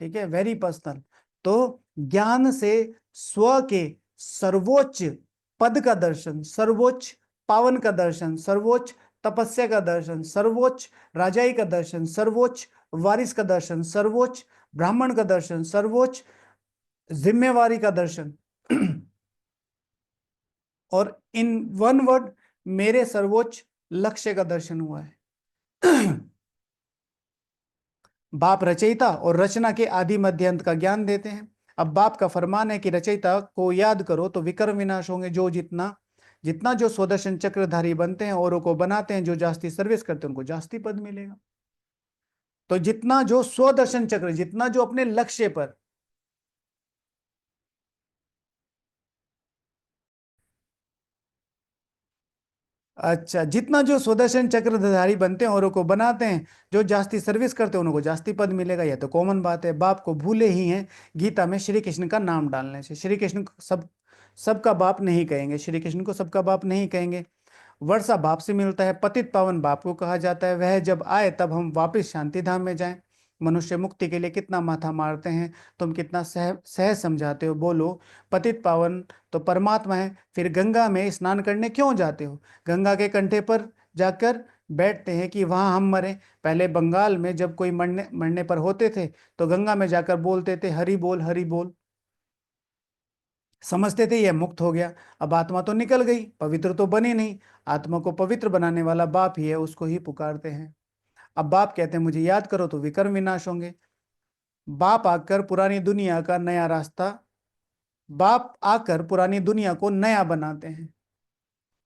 ठीक है, वेरी पर्सनल। तो ज्ञान से स्व के सर्वोच्च पद का दर्शन, सर्वोच्च पावन का दर्शन, सर्वोच्च तपस्या का दर्शन, सर्वोच्च राजाई का दर्शन, सर्वोच्च वारिस का दर्शन, सर्वोच्च ब्राह्मण का दर्शन, सर्वोच्च जिम्मेवारी का दर्शन। और इन वन वर्ड, मेरे सर्वोच्च लक्ष्य का दर्शन हुआ है। बाप रचयिता और रचना के आदि मध्य अंत का ज्ञान देते हैं। अब बाप का फरमान है कि रचयिता को याद करो तो विक्रम विनाश होंगे। जो जितना जितना जो स्वदर्शन चक्रधारी बनते हैं, औरों को बनाते हैं, जो जास्ती सर्विस करते हैं, उनको जास्ती पद मिलेगा। तो जितना जो स्वदर्शन चक्र, जितना जो अपने लक्ष्य पर, अच्छा, जितना जो स्वदर्शन चक्रधारी बनते हैं, औरों को बनाते हैं, जो जास्ती सर्विस करते हैं, उनको जास्ती पद मिलेगा। यह तो कॉमन बात है। बाप को भूले ही हैं गीता में श्री कृष्ण का नाम डालने से। श्री कृष्ण को सबका बाप नहीं कहेंगे, श्री कृष्ण को सबका बाप नहीं कहेंगे। वर्षा बाप से मिलता है, पतित पावन बाप को कहा जाता है। वह जब आए तब हम वापस शांति धाम में जाएं। मनुष्य मुक्ति के लिए कितना माथा मारते हैं, तुम कितना सहज समझाते हो। बोलो, पतित पावन तो परमात्मा है, फिर गंगा में स्नान करने क्यों जाते हो? गंगा के कंठे पर जाकर बैठते हैं कि वहां हम मरे। पहले बंगाल में जब कोई मरने मरने पर होते थे तो गंगा में जाकर बोलते थे हरि बोल हरि बोल, समझते थे यह मुक्त हो गया। अब आत्मा तो निकल गई, पवित्र तो बनी नहीं। आत्मा को पवित्र बनाने वाला बाप ही है, उसको ही पुकारते हैं। अब बाप कहते हैं मुझे याद करो तो विकर्म विनाश होंगे। बाप आकर पुरानी दुनिया का नया रास्ता, बाप आकर पुरानी दुनिया को नया बनाते हैं,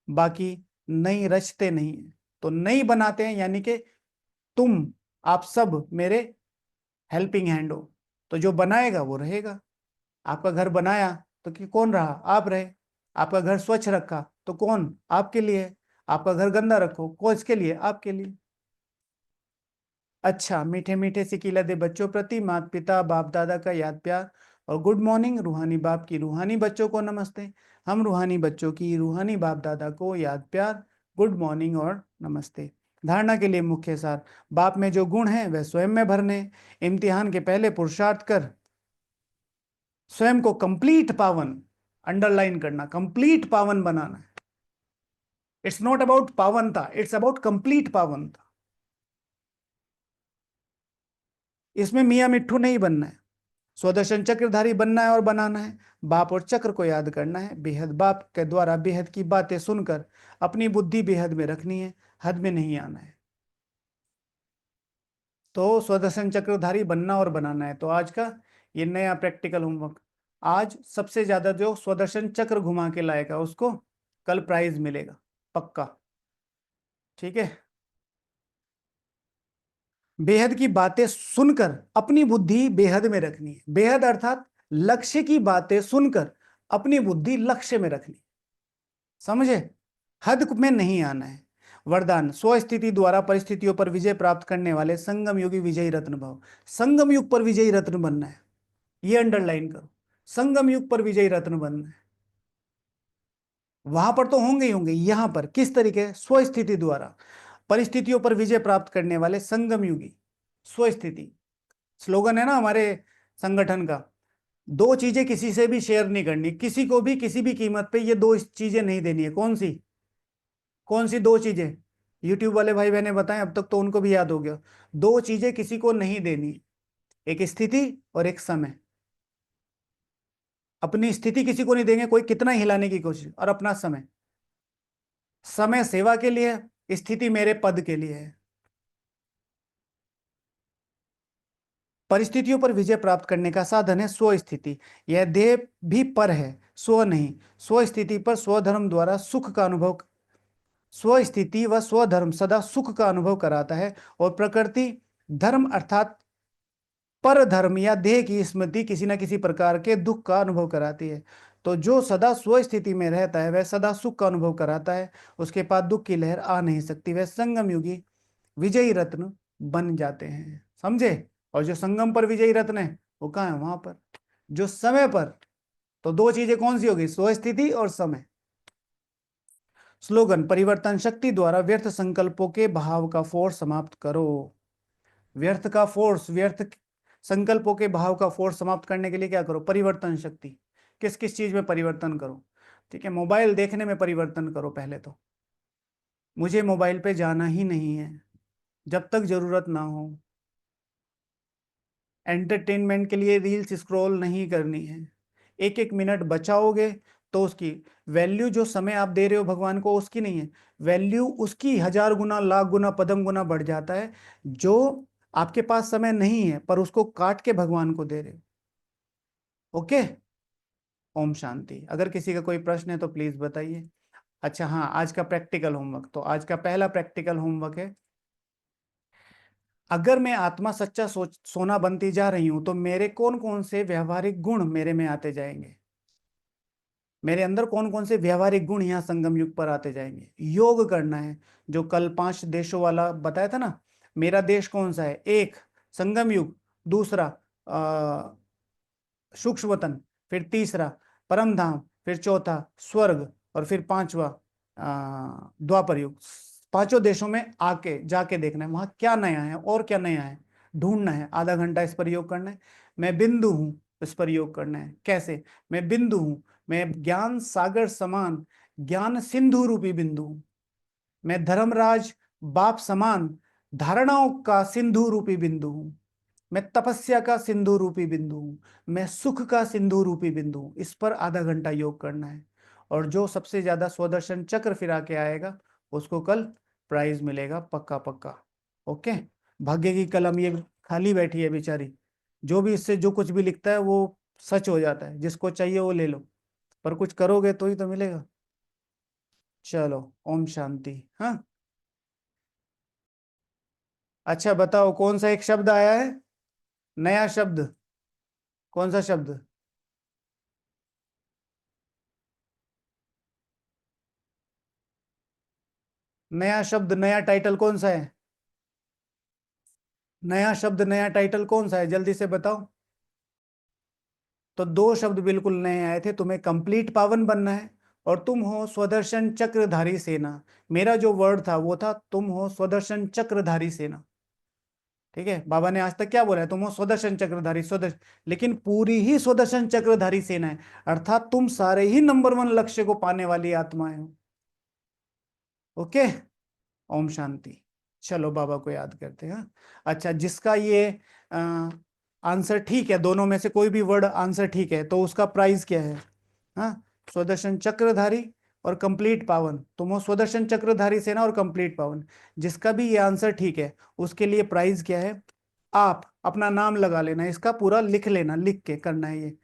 बाकी नई रचते नहीं है। तो नई बनाते हैं, यानी कि तुम, आप सब मेरे हेल्पिंग हैंड हो। तो जो बनाएगा वो रहेगा। आपका घर बनाया तो कि कौन रहा? आप रहे। आपका घर स्वच्छ रखा तो कौन? आपके लिए। आपका घर गंदा रखो, किसके लिए? आपके लिए। अच्छा, मीठे मीठे से खिला दे बच्चों प्रति माता पिता बाप दादा का याद प्यार और गुड मॉर्निंग। रूहानी बाप की रूहानी बच्चों को नमस्ते। हम रूहानी बच्चों की रूहानी बाप दादा को याद प्यार, गुड मॉर्निंग और नमस्ते। धारणा के लिए मुख्य सार, बाप में जो गुण हैं वह स्वयं में भरने। इम्तिहान के पहले पुरुषार्थ कर स्वयं को कंप्लीट पावन, अंडरलाइन करना, कंप्लीट पावन बनाना है। इट्स नॉट अबाउट पावनता, इट्स अबाउट कंप्लीट पावनता। इसमें मियाँ मिट्ठू नहीं बनना है, स्वदर्शन चक्रधारी बनना है और बनाना है। बाप और चक्र को याद करना है। बेहद बाप के द्वारा बेहद की बातें सुनकर अपनी बुद्धि बेहद में रखनी है, हद में नहीं आना है। तो स्वदर्शन चक्रधारी बनना और बनाना है। तो आज का ये नया प्रैक्टिकल होमवर्क, आज सबसे ज्यादा जो स्वदर्शन चक्र घुमा के लाएगा उसको कल प्राइज मिलेगा, पक्का। ठीक है। बेहद की बातें सुनकर अपनी बुद्धि बेहद में रखनी है। बेहद अर्थात लक्ष्य की बातें सुनकर अपनी बुद्धि लक्ष्य में रखनी, समझे? हद में नहीं आना है। वरदान, स्वस्थिति द्वारा परिस्थितियों पर विजय प्राप्त करने वाले संगम युगी विजयी रत्न भाव। संगम युग पर विजयी रत्न बनना है, ये अंडरलाइन करो। संगम युग पर विजयी रत्न बनना है। वहां पर तो होंगे ही होंगे, यहां पर किस तरीके? स्वस्थिति द्वारा परिस्थितियों पर विजय प्राप्त करने वाले संगम युगी। स्वस्थिति स्लोगन है ना हमारे संगठन का। दो चीजें किसी से भी शेयर नहीं करनी, किसी को भी किसी भी कीमत पे ये दो चीजें नहीं देनी है। कौन सी? कौन सी दो चीजें? यूट्यूब वाले भाई बहने बताएं, अब तक तो उनको भी याद हो गया। दो चीजें किसी को नहीं देनी, एक स्थिति और एक समय। अपनी स्थिति किसी को नहीं देंगे, कोई कितना हिलाने की कोशिश, और अपना समय। समय सेवा के लिए, स्थिति मेरे पद के लिए है। परिस्थितियों पर विजय प्राप्त करने का साधन है स्व स्थिति। यह देह भी पर है, स्व नहीं। स्व स्थिति पर स्वधर्म द्वारा सुख का अनुभव, स्व स्थिति व स्वधर्म सदा सुख का अनुभव कराता है और प्रकृति धर्म अर्थात पर धर्म या देह की स्मृति किसी न किसी प्रकार के दुख का अनुभव कराती है। तो जो सदा स्व स्थिति में रहता है वह सदा सुख का अनुभव कराता है, उसके पास दुख की लहर आ नहीं सकती। वह संगम युगी विजयी रत्न बन जाते हैं, समझे? और जो संगम पर विजयी रत्न है वो कहाँ है? वहां पर जो समय पर। तो दो चीजें कौन सी होगी? स्वस्थिति और समय। स्लोगन, परिवर्तन शक्ति द्वारा व्यर्थ संकल्पों के भाव का फोर्स समाप्त करो। व्यर्थ का फोर्स, व्यर्थ संकल्पों के भाव का फोर्स समाप्त करने के लिए क्या करो? परिवर्तन शक्ति। किस किस चीज में परिवर्तन करो? ठीक है, मोबाइल देखने में परिवर्तन करो। पहले तो मुझे मोबाइल पे जाना ही नहीं है जब तक जरूरत ना हो। एंटरटेनमेंट के लिए रील्स स्क्रॉल नहीं करनी है। एक एक मिनट बचाओगे तो उसकी वैल्यू, जो समय आप दे रहे हो भगवान को, उसकी नहीं है वैल्यू, उसकी 1000 गुना लाख गुना पदम गुना बढ़ जाता है। जो आपके पास समय नहीं है पर उसको काट के भगवान को दे रहे हो। ओके। ओम शांति। अगर किसी का कोई प्रश्न है तो प्लीज बताइए। अच्छा हाँ, आज का प्रैक्टिकल होमवर्क, तो आज का पहला प्रैक्टिकल होमवर्क है, अगर मैं आत्मा सच्चा सोना बनती जा रही हूं तो मेरे कौन कौन से व्यवहारिक गुण मेरे में आते जाएंगे? मेरे अंदर कौन कौन से व्यवहारिक गुण यहाँ संगम युग पर आते जाएंगे? योग करना है। जो कल 5 देशों वाला बताया था ना, मेरा देश कौन सा है? एक, संगम युग। दूसरा, सूक्ष्म वतन। फिर तीसरा, परम धाम। फिर चौथा, स्वर्ग। और फिर पांचवा, द्वापर युग। पांचों देशों में आके जाके देखना है वहां क्या नया है और क्या नया है, ढूंढना है। आधा घंटा इस पर योग करना है। मैं बिंदु हूं, इस पर योग करना है। कैसे? मैं बिंदु हूं, मैं ज्ञान सागर समान ज्ञान सिंधु रूपी बिंदु हूं। मैं धर्मराज बाप समान धारणाओं का सिंधु रूपी बिंदु हूं। मैं तपस्या का सिंधु रूपी बिंदु हूं। मैं सुख का सिंधु रूपी बिंदु हूं। इस पर आधा घंटा योग करना है। और जो सबसे ज्यादा स्वदर्शन चक्र फिरा के आएगा उसको कल प्राइज मिलेगा, पक्का पक्का। ओके। भाग्य की कलम ये खाली बैठी है बेचारी, जो भी इससे जो कुछ भी लिखता है वो सच हो जाता है। जिसको चाहिए वो ले लो, पर कुछ करोगे तो ही तो मिलेगा। चलो, ओम शांति। हाँ, अच्छा बताओ कौन सा एक शब्द आया है, नया शब्द? कौन सा शब्द? नया शब्द नया टाइटल कौन सा है? नया शब्द नया टाइटल कौन सा है, जल्दी से बताओ। तो दो शब्द बिल्कुल नए आए थे, तुम्हें कंप्लीट पावन बनना है और तुम हो स्वदर्शन चक्रधारी सेना। मेरा जो वर्ड था वो था तुम हो स्वदर्शन चक्रधारी सेना। ठीक है, बाबा ने आज तक क्या बोला है, तुम हो स्वदर्शन चक्रधारी स्वदर्शन, लेकिन पूरी ही स्वदर्शन चक्रधारी सेना है, अर्थात तुम सारे ही नंबर 1 लक्ष्य को पाने वाली आत्माएं हो। ओके, ओम शांति। चलो बाबा को याद करते हैं। अच्छा, जिसका ये आंसर ठीक है, दोनों में से कोई भी वर्ड आंसर ठीक है, तो उसका प्राइस क्या है? हाँ, स्वदर्शन चक्रधारी और कंप्लीट पावन। तुम हो स्वदर्शन चक्रधारी सेना और कंप्लीट पावन। जिसका भी ये आंसर ठीक है उसके लिए प्राइस क्या है? आप अपना नाम लगा लेना, इसका पूरा लिख लेना, लिख के करना है ये।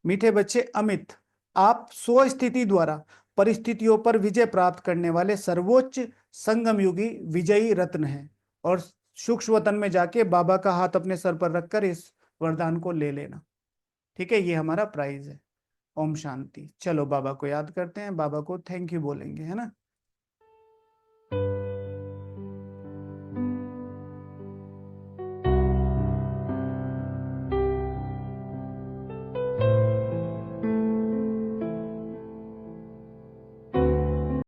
मीठे बच्चे अमित, आप स्वस्थिति द्वारा परिस्थितियों पर विजय प्राप्त करने वाले सर्वोच्च संगम युगी विजयी रत्न हैं। और सूक्ष्म वतन में जाके बाबा का हाथ अपने सर पर रखकर इस वरदान को ले लेना। ठीक है, ये हमारा प्राइज है। ओम शांति। चलो बाबा को याद करते हैं, बाबा को थैंक यू बोलेंगे, है ना।